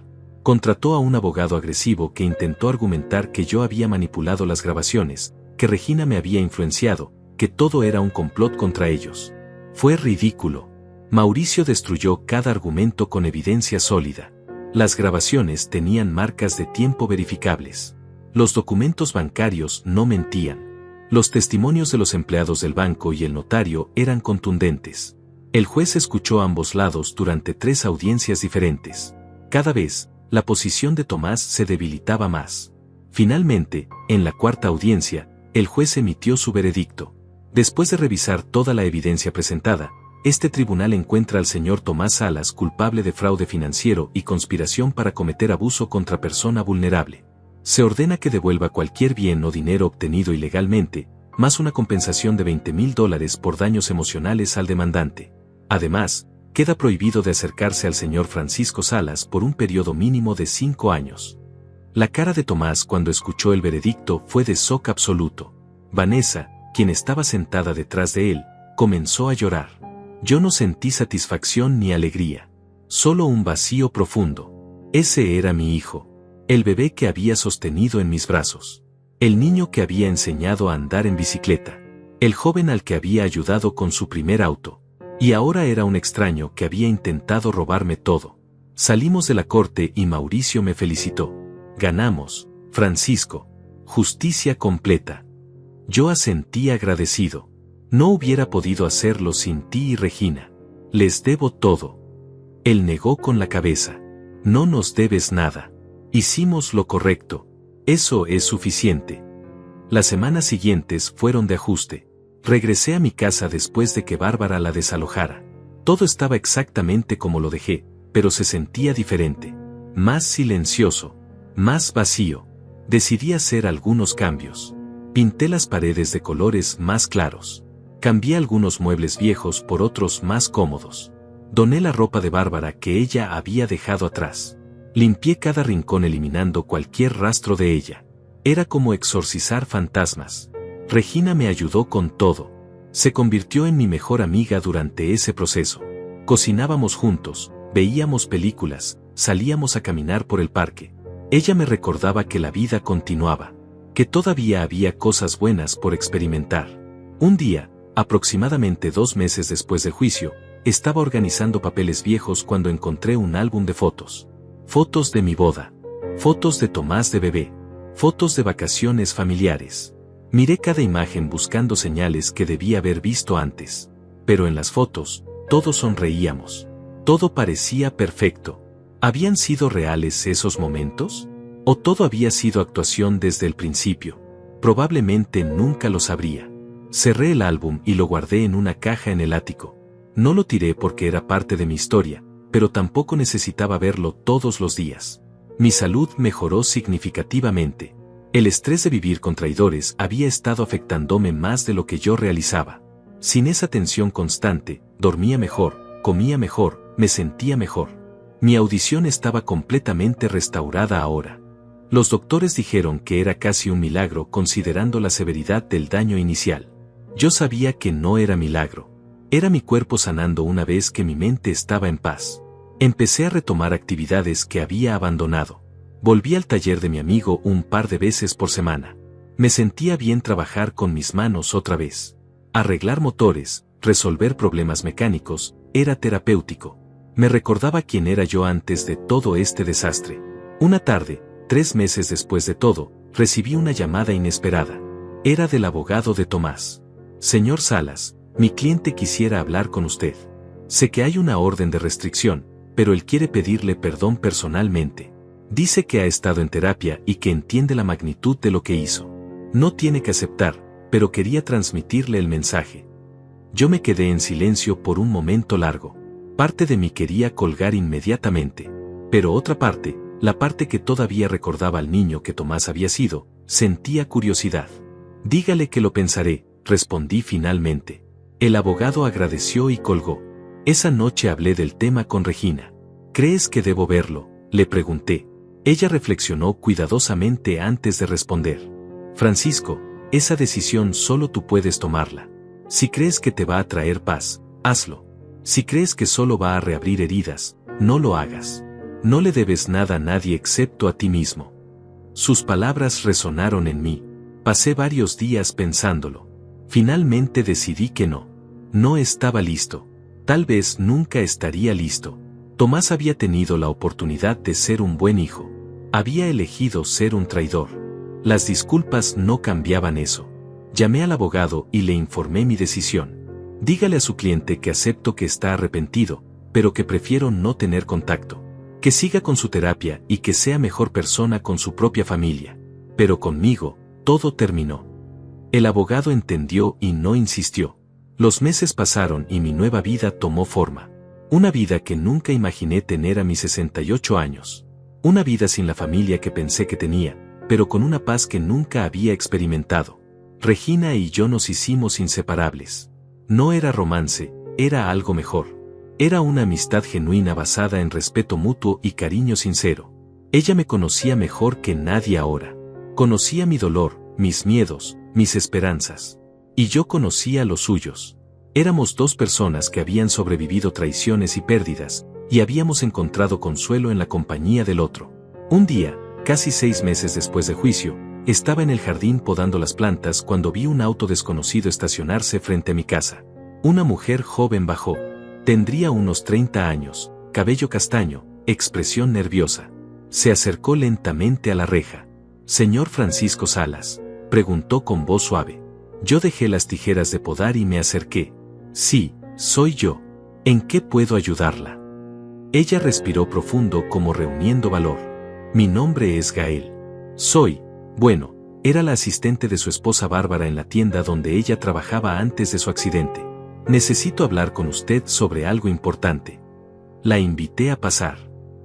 Contrató a un abogado agresivo que intentó argumentar que yo había manipulado las grabaciones, que Regina me había influenciado, que todo era un complot contra ellos. Fue ridículo. Mauricio destruyó cada argumento con evidencia sólida. Las grabaciones tenían marcas de tiempo verificables. Los documentos bancarios no mentían. Los testimonios de los empleados del banco y el notario eran contundentes. El juez escuchó ambos lados durante 3 audiencias diferentes. Cada vez, la posición de Tomás se debilitaba más. Finalmente, en la 4ª audiencia, el juez emitió su veredicto. Después de revisar toda la evidencia presentada, este tribunal encuentra al señor Tomás Salas culpable de fraude financiero y conspiración para cometer abuso contra persona vulnerable. Se ordena que devuelva cualquier bien o dinero obtenido ilegalmente, más una compensación de $20,000 por daños emocionales al demandante. Además, queda prohibido de acercarse al señor Francisco Salas por un periodo mínimo de 5 años. La cara de Tomás cuando escuchó el veredicto fue de shock absoluto. Vanessa, quien estaba sentada detrás de él, comenzó a llorar. Yo no sentí satisfacción ni alegría. Solo un vacío profundo. Ese era mi hijo. El bebé que había sostenido en mis brazos. El niño que había enseñado a andar en bicicleta. El joven al que había ayudado con su primer auto. Y ahora era un extraño que había intentado robarme todo. Salimos de la corte y Mauricio me felicitó. Ganamos, Francisco. Justicia completa. Yo asentí agradecido. No hubiera podido hacerlo sin ti y Regina. Les debo todo. Él negó con la cabeza. No nos debes nada. Hicimos lo correcto. Eso es suficiente. Las semanas siguientes fueron de ajuste. Regresé a mi casa después de que Bárbara la desalojara. Todo estaba exactamente como lo dejé, pero se sentía diferente. Más silencioso. Más vacío. Decidí hacer algunos cambios. Pinté las paredes de colores más claros. Cambié algunos muebles viejos por otros más cómodos. Doné la ropa de Bárbara que ella había dejado atrás. Limpié cada rincón eliminando cualquier rastro de ella. Era como exorcizar fantasmas. Regina me ayudó con todo. Se convirtió en mi mejor amiga durante ese proceso. Cocinábamos juntos, veíamos películas, salíamos a caminar por el parque. Ella me recordaba que la vida continuaba, que todavía había cosas buenas por experimentar. Un día, aproximadamente 2 meses después del juicio, estaba organizando papeles viejos cuando encontré un álbum de fotos. Fotos de mi boda. Fotos de Tomás de bebé. Fotos de vacaciones familiares. Miré cada imagen buscando señales que debía haber visto antes. Pero en las fotos, todos sonreíamos. Todo parecía perfecto. ¿Habían sido reales esos momentos? ¿O todo había sido actuación desde el principio? Probablemente nunca lo sabría. Cerré el álbum y lo guardé en una caja en el ático. No lo tiré porque era parte de mi historia, pero tampoco necesitaba verlo todos los días. Mi salud mejoró significativamente. El estrés de vivir con traidores había estado afectándome más de lo que yo realizaba. Sin esa tensión constante, dormía mejor, comía mejor, me sentía mejor. Mi audición estaba completamente restaurada ahora. Los doctores dijeron que era casi un milagro considerando la severidad del daño inicial. Yo sabía que no era milagro. Era mi cuerpo sanando una vez que mi mente estaba en paz. Empecé a retomar actividades que había abandonado. Volví al taller de mi amigo un par de veces por semana. Me sentía bien trabajar con mis manos otra vez. Arreglar motores, resolver problemas mecánicos, era terapéutico. Me recordaba quién era yo antes de todo este desastre. Una tarde, 3 meses después de todo, recibí una llamada inesperada. Era del abogado de Tomás. Señor Salas, mi cliente quisiera hablar con usted. Sé que hay una orden de restricción, pero él quiere pedirle perdón personalmente. Dice que ha estado en terapia y que entiende la magnitud de lo que hizo. No tiene que aceptar, pero quería transmitirle el mensaje. Yo me quedé en silencio por un momento largo. Parte de mí quería colgar inmediatamente, pero otra parte, la parte que todavía recordaba al niño que Tomás había sido, sentía curiosidad. Dígale que lo pensaré, respondí finalmente. El abogado agradeció y colgó. Esa noche hablé del tema con Regina. ¿Crees que debo verlo?, le pregunté. Ella reflexionó cuidadosamente antes de responder. Francisco, esa decisión solo tú puedes tomarla. Si crees que te va a traer paz, hazlo. Si crees que solo va a reabrir heridas, no lo hagas. No le debes nada a nadie excepto a ti mismo. Sus palabras resonaron en mí. Pasé varios días pensándolo. Finalmente decidí que no. No estaba listo. Tal vez nunca estaría listo. Tomás había tenido la oportunidad de ser un buen hijo. Había elegido ser un traidor. Las disculpas no cambiaban eso. Llamé al abogado y le informé mi decisión. Dígale a su cliente que acepto que está arrepentido, pero que prefiero no tener contacto. Que siga con su terapia y que sea mejor persona con su propia familia. Pero conmigo, todo terminó. El abogado entendió y no insistió. Los meses pasaron y mi nueva vida tomó forma. Una vida que nunca imaginé tener a mis 68 años. Una vida sin la familia que pensé que tenía, pero con una paz que nunca había experimentado. Regina y yo nos hicimos inseparables. No era romance, era algo mejor. Era una amistad genuina basada en respeto mutuo y cariño sincero. Ella me conocía mejor que nadie ahora. Conocía mi dolor, mis miedos, mis esperanzas. Y yo conocía los suyos. Éramos dos personas que habían sobrevivido traiciones y pérdidas, y habíamos encontrado consuelo en la compañía del otro. Un día, casi 6 meses después de juicio, estaba en el jardín podando las plantas cuando vi un auto desconocido estacionarse frente a mi casa. Una mujer joven bajó. Tendría unos 30 años, cabello castaño, expresión nerviosa. Se acercó lentamente a la reja. «¿Señor Francisco Salas?», preguntó con voz suave. Yo dejé las tijeras de podar y me acerqué. «Sí, soy yo. ¿En qué puedo ayudarla?». Ella respiró profundo como reuniendo valor. «Mi nombre es Gael. Bueno, era la asistente de su esposa Bárbara en la tienda donde ella trabajaba antes de su accidente. Necesito hablar con usted sobre algo importante». La invité a pasar.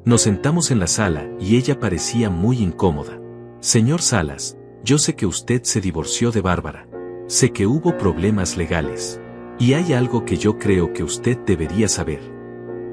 Nos sentamos en la sala y ella parecía muy incómoda. «Señor Salas, yo sé que usted se divorció de Bárbara. Sé que hubo problemas legales. Y hay algo que yo creo que usted debería saber».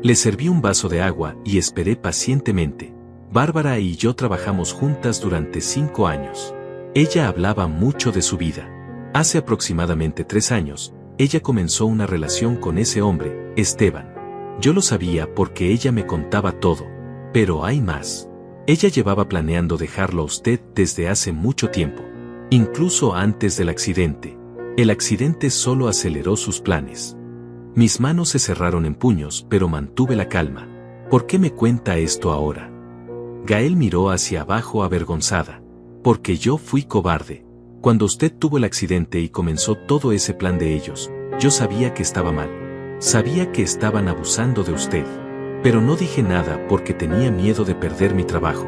Le serví un vaso de agua y esperé pacientemente. Bárbara y yo trabajamos juntas durante 5 años. Ella hablaba mucho de su vida. Hace aproximadamente 3 años, ella comenzó una relación con ese hombre, Esteban. Yo lo sabía porque ella me contaba todo. Pero hay más. Ella llevaba planeando dejarlo a usted desde hace mucho tiempo. Incluso antes del accidente. El accidente solo aceleró sus planes. Mis manos se cerraron en puños, pero mantuve la calma. ¿Por qué me cuenta esto ahora? Gael miró hacia abajo avergonzada. Porque yo fui cobarde. Cuando usted tuvo el accidente y comenzó todo ese plan de ellos, yo sabía que estaba mal. Sabía que estaban abusando de usted. Pero no dije nada porque tenía miedo de perder mi trabajo.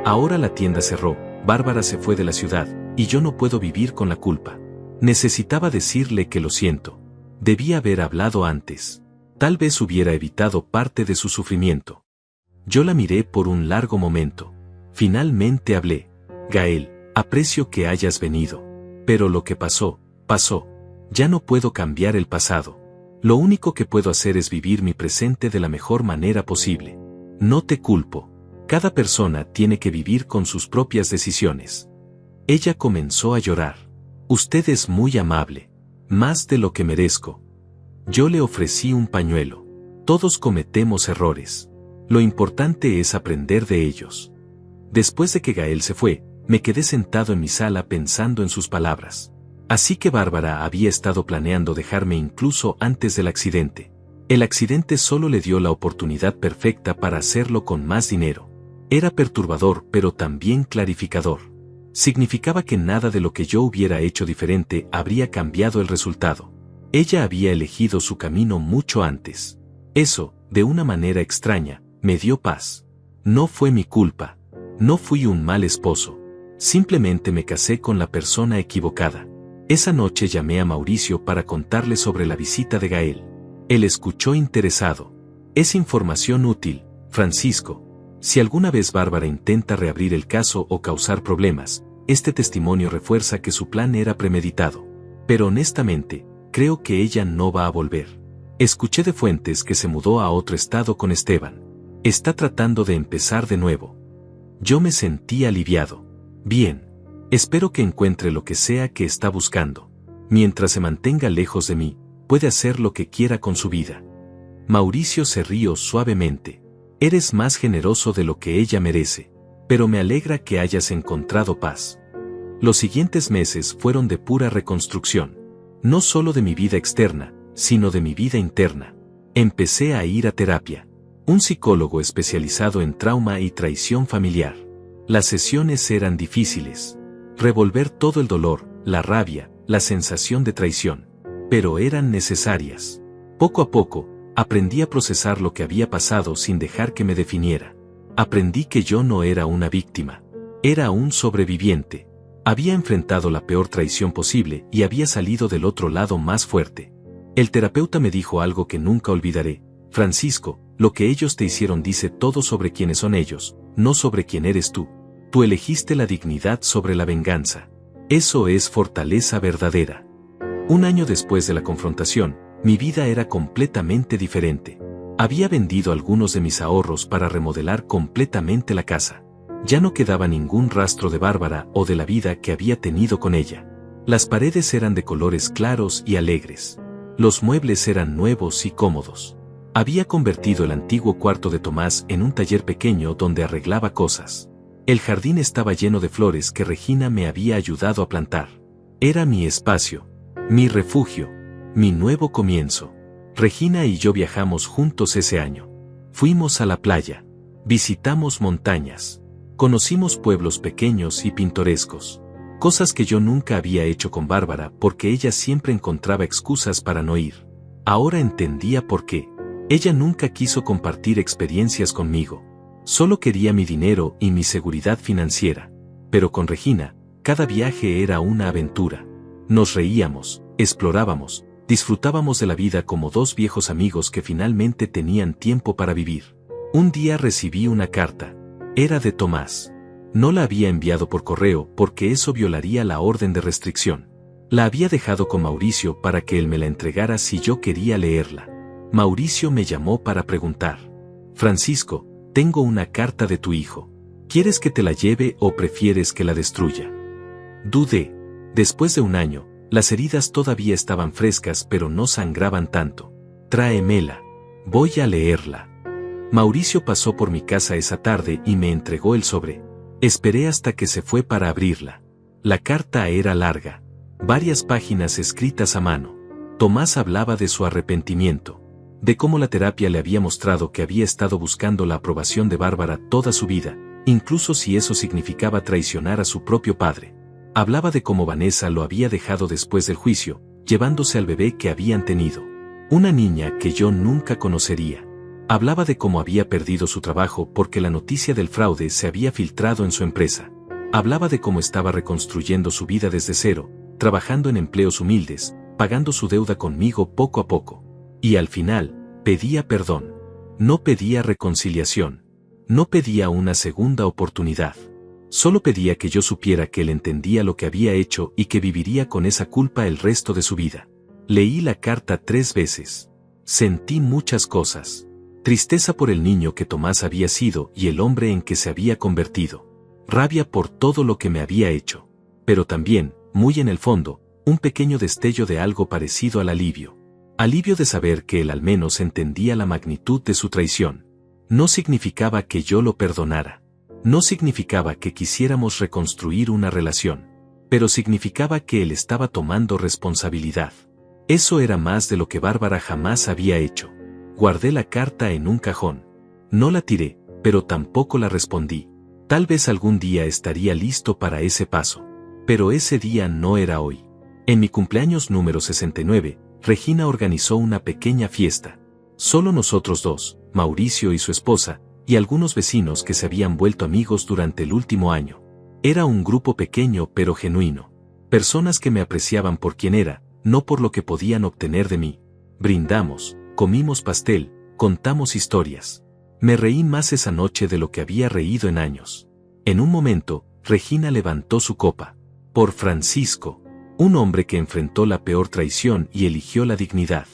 Ahora la tienda cerró, Bárbara se fue de la ciudad, y yo no puedo vivir con la culpa. Necesitaba decirle que lo siento. Debía haber hablado antes. Tal vez hubiera evitado parte de su sufrimiento. Yo la miré por un largo momento. Finalmente hablé. «Gael, aprecio que hayas venido. Pero lo que pasó, pasó. Ya no puedo cambiar el pasado. Lo único que puedo hacer es vivir mi presente de la mejor manera posible. No te culpo. Cada persona tiene que vivir con sus propias decisiones. Ella comenzó a llorar. Usted es muy amable. Más de lo que merezco. Yo le ofrecí un pañuelo. Todos cometemos errores. Lo importante es aprender de ellos. Después de que Gael se fue, me quedé sentado en mi sala pensando en sus palabras. Así que Bárbara había estado planeando dejarme incluso antes del accidente. El accidente solo le dio la oportunidad perfecta para hacerlo con más dinero. Era perturbador pero también clarificador. Significaba que nada de lo que yo hubiera hecho diferente habría cambiado el resultado. Ella había elegido su camino mucho antes. Eso, de una manera extraña, me dio paz. No fue mi culpa. No fui un mal esposo. Simplemente me casé con la persona equivocada. Esa noche llamé a Mauricio para contarle sobre la visita de Gael. Él escuchó interesado. Es información útil, Francisco. Si alguna vez Bárbara intenta reabrir el caso o causar problemas, este testimonio refuerza que su plan era premeditado. Pero honestamente, creo que ella no va a volver. Escuché de fuentes que se mudó a otro estado con Esteban. Está tratando de empezar de nuevo. Yo me sentí aliviado. Bien. Espero que encuentre lo que sea que está buscando. Mientras se mantenga lejos de mí, puede hacer lo que quiera con su vida. Mauricio se rió suavemente. Eres más generoso de lo que ella merece, pero me alegra que hayas encontrado paz. Los siguientes meses fueron de pura reconstrucción. No solo de mi vida externa, sino de mi vida interna. Empecé a ir a terapia. Un psicólogo especializado en trauma y traición familiar. Las sesiones eran difíciles. Revolver todo el dolor, la rabia, la sensación de traición. Pero eran necesarias. Poco a poco, aprendí a procesar lo que había pasado sin dejar que me definiera. Aprendí que yo no era una víctima. Era un sobreviviente. Había enfrentado la peor traición posible y había salido del otro lado más fuerte. El terapeuta me dijo algo que nunca olvidaré. Francisco, lo que ellos te hicieron dice todo sobre quiénes son ellos, no sobre quién eres tú. Tú elegiste la dignidad sobre la venganza. Eso es fortaleza verdadera. Un año después de la confrontación, mi vida era completamente diferente. Había vendido algunos de mis ahorros para remodelar completamente la casa. Ya no quedaba ningún rastro de Bárbara o de la vida que había tenido con ella. Las paredes eran de colores claros y alegres. Los muebles eran nuevos y cómodos. Había convertido el antiguo cuarto de Tomás en un taller pequeño donde arreglaba cosas. El jardín estaba lleno de flores que Regina me había ayudado a plantar. Era mi espacio, mi refugio, mi nuevo comienzo. Regina y yo viajamos juntos ese año. Fuimos a la playa. Visitamos montañas. Conocimos pueblos pequeños y pintorescos. Cosas que yo nunca había hecho con Bárbara porque ella siempre encontraba excusas para no ir. Ahora entendía por qué. Ella nunca quiso compartir experiencias conmigo. Solo quería mi dinero y mi seguridad financiera. Pero con Regina, cada viaje era una aventura. Nos reíamos, explorábamos, disfrutábamos de la vida como dos viejos amigos que finalmente tenían tiempo para vivir. Un día recibí una carta. Era de Tomás. No la había enviado por correo porque eso violaría la orden de restricción. La había dejado con Mauricio para que él me la entregara si yo quería leerla. Mauricio me llamó para preguntar. Francisco, tengo una carta de tu hijo. ¿Quieres que te la lleve o prefieres que la destruya? Dudé. Después de un año, las heridas todavía estaban frescas pero no sangraban tanto. Tráemela. Voy a leerla. Mauricio pasó por mi casa esa tarde y me entregó el sobre. Esperé hasta que se fue para abrirla. La carta era larga. Varias páginas escritas a mano. Tomás hablaba de su arrepentimiento. De cómo la terapia le había mostrado que había estado buscando la aprobación de Bárbara toda su vida, incluso si eso significaba traicionar a su propio padre. Hablaba de cómo Vanessa lo había dejado después del juicio, llevándose al bebé que habían tenido. Una niña que yo nunca conocería. Hablaba de cómo había perdido su trabajo porque la noticia del fraude se había filtrado en su empresa. Hablaba de cómo estaba reconstruyendo su vida desde cero, trabajando en empleos humildes, pagando su deuda conmigo poco a poco. Y al final, pedía perdón. No pedía reconciliación. No pedía una segunda oportunidad. Solo pedía que yo supiera que él entendía lo que había hecho y que viviría con esa culpa el resto de su vida. Leí la carta 3 veces. Sentí muchas cosas. Tristeza por el niño que Tomás había sido y el hombre en que se había convertido. Rabia por todo lo que me había hecho. Pero también, muy en el fondo, un pequeño destello de algo parecido al alivio. Alivio de saber que él al menos entendía la magnitud de su traición. No significaba que yo lo perdonara. No significaba que quisiéramos reconstruir una relación. Pero significaba que él estaba tomando responsabilidad. Eso era más de lo que Bárbara jamás había hecho. Guardé la carta en un cajón. No la tiré, pero tampoco la respondí. Tal vez algún día estaría listo para ese paso. Pero ese día no era hoy. En mi cumpleaños número 69, Regina organizó una pequeña fiesta. Solo nosotros dos, Mauricio y su esposa, y algunos vecinos que se habían vuelto amigos durante el último año. Era un grupo pequeño pero genuino. Personas que me apreciaban por quien era, no por lo que podían obtener de mí. Brindamos, comimos pastel, contamos historias. Me reí más esa noche de lo que había reído en años. En un momento, Regina levantó su copa. Por Francisco. Un hombre que enfrentó la peor traición y eligió la dignidad.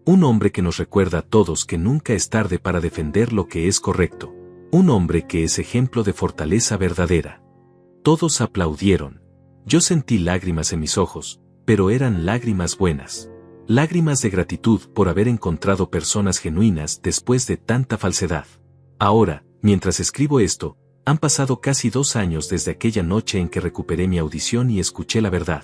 Un hombre que nos recuerda a todos que nunca es tarde para defender lo que es correcto. Un hombre que es ejemplo de fortaleza verdadera. Todos aplaudieron. Yo sentí lágrimas en mis ojos, pero eran lágrimas buenas. Lágrimas de gratitud por haber encontrado personas genuinas después de tanta falsedad. Ahora, mientras escribo esto, han pasado casi 2 años desde aquella noche en que recuperé mi audición y escuché la verdad.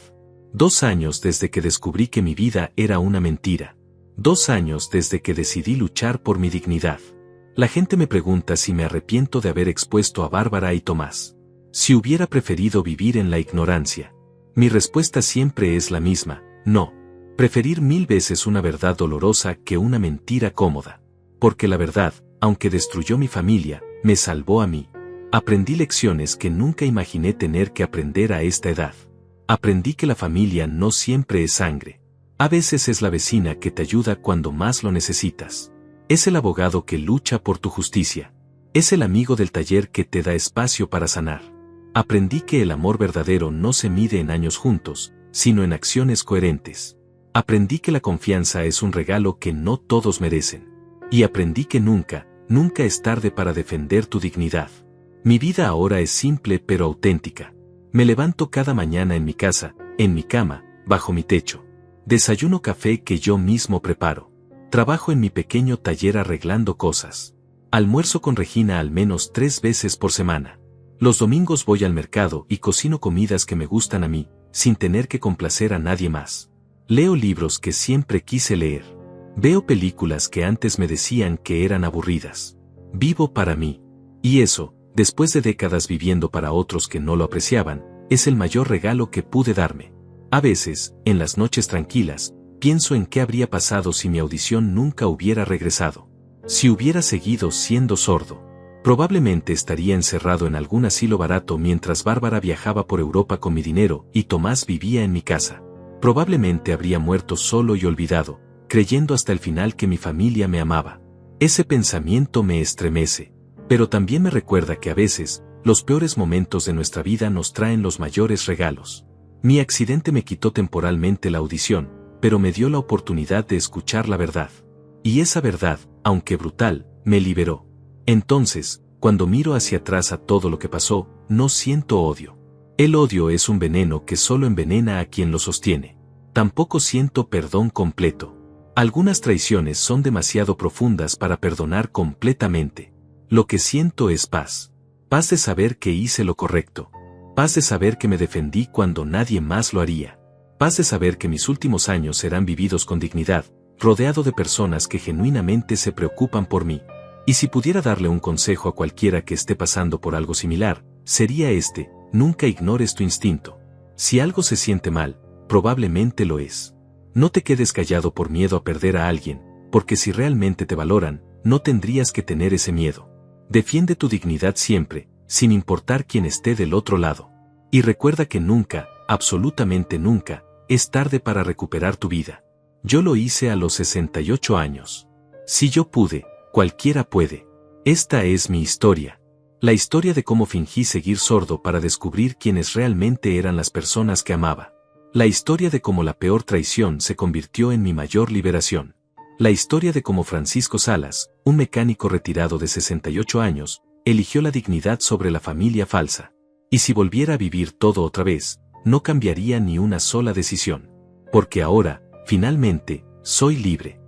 2 años desde que descubrí que mi vida era una mentira. 2 años desde que decidí luchar por mi dignidad. La gente me pregunta si me arrepiento de haber expuesto a Bárbara y Tomás. Si hubiera preferido vivir en la ignorancia. Mi respuesta siempre es la misma, no. Preferir 1000 veces una verdad dolorosa que una mentira cómoda. Porque la verdad, aunque destruyó mi familia, me salvó a mí. Aprendí lecciones que nunca imaginé tener que aprender a esta edad. Aprendí que la familia no siempre es sangre. A veces es la vecina que te ayuda cuando más lo necesitas. Es el abogado que lucha por tu justicia. Es el amigo del taller que te da espacio para sanar. Aprendí que el amor verdadero no se mide en años juntos, sino en acciones coherentes. Aprendí que la confianza es un regalo que no todos merecen. Y aprendí que nunca, nunca es tarde para defender tu dignidad. Mi vida ahora es simple pero auténtica. Me levanto cada mañana en mi casa, en mi cama, bajo mi techo. Desayuno café que yo mismo preparo. Trabajo en mi pequeño taller arreglando cosas. Almuerzo con Regina al menos 3 veces por semana. Los domingos voy al mercado y cocino comidas que me gustan a mí, sin tener que complacer a nadie más. Leo libros que siempre quise leer. Veo películas que antes me decían que eran aburridas. Vivo para mí. Y eso, después de décadas viviendo para otros que no lo apreciaban, es el mayor regalo que pude darme. A veces, en las noches tranquilas, pienso en qué habría pasado si mi audición nunca hubiera regresado. Si hubiera seguido siendo sordo. Probablemente estaría encerrado en algún asilo barato mientras Bárbara viajaba por Europa con mi dinero y Tomás vivía en mi casa. Probablemente habría muerto solo y olvidado, creyendo hasta el final que mi familia me amaba. Ese pensamiento me estremece. Pero también me recuerda que a veces, los peores momentos de nuestra vida nos traen los mayores regalos. Mi accidente me quitó temporalmente la audición, pero me dio la oportunidad de escuchar la verdad. Y esa verdad, aunque brutal, me liberó. Entonces, cuando miro hacia atrás a todo lo que pasó, no siento odio. El odio es un veneno que solo envenena a quien lo sostiene. Tampoco siento perdón completo. Algunas traiciones son demasiado profundas para perdonar completamente. Lo que siento es paz. Paz de saber que hice lo correcto. Paz de saber que me defendí cuando nadie más lo haría. Paz de saber que mis últimos años serán vividos con dignidad, rodeado de personas que genuinamente se preocupan por mí. Y si pudiera darle un consejo a cualquiera que esté pasando por algo similar, sería este: nunca ignores tu instinto. Si algo se siente mal, probablemente lo es. No te quedes callado por miedo a perder a alguien, porque si realmente te valoran, no tendrías que tener ese miedo. Defiende tu dignidad siempre, sin importar quién esté del otro lado. Y recuerda que nunca, absolutamente nunca, es tarde para recuperar tu vida. Yo lo hice a los 68 años. Si yo pude, cualquiera puede. Esta es mi historia. La historia de cómo fingí seguir sordo para descubrir quiénes realmente eran las personas que amaba. La historia de cómo la peor traición se convirtió en mi mayor liberación. La historia de cómo Francisco Salas, un mecánico retirado de 68 años, eligió la dignidad sobre la familia falsa. Y si volviera a vivir todo otra vez, no cambiaría ni una sola decisión. Porque ahora, finalmente, soy libre.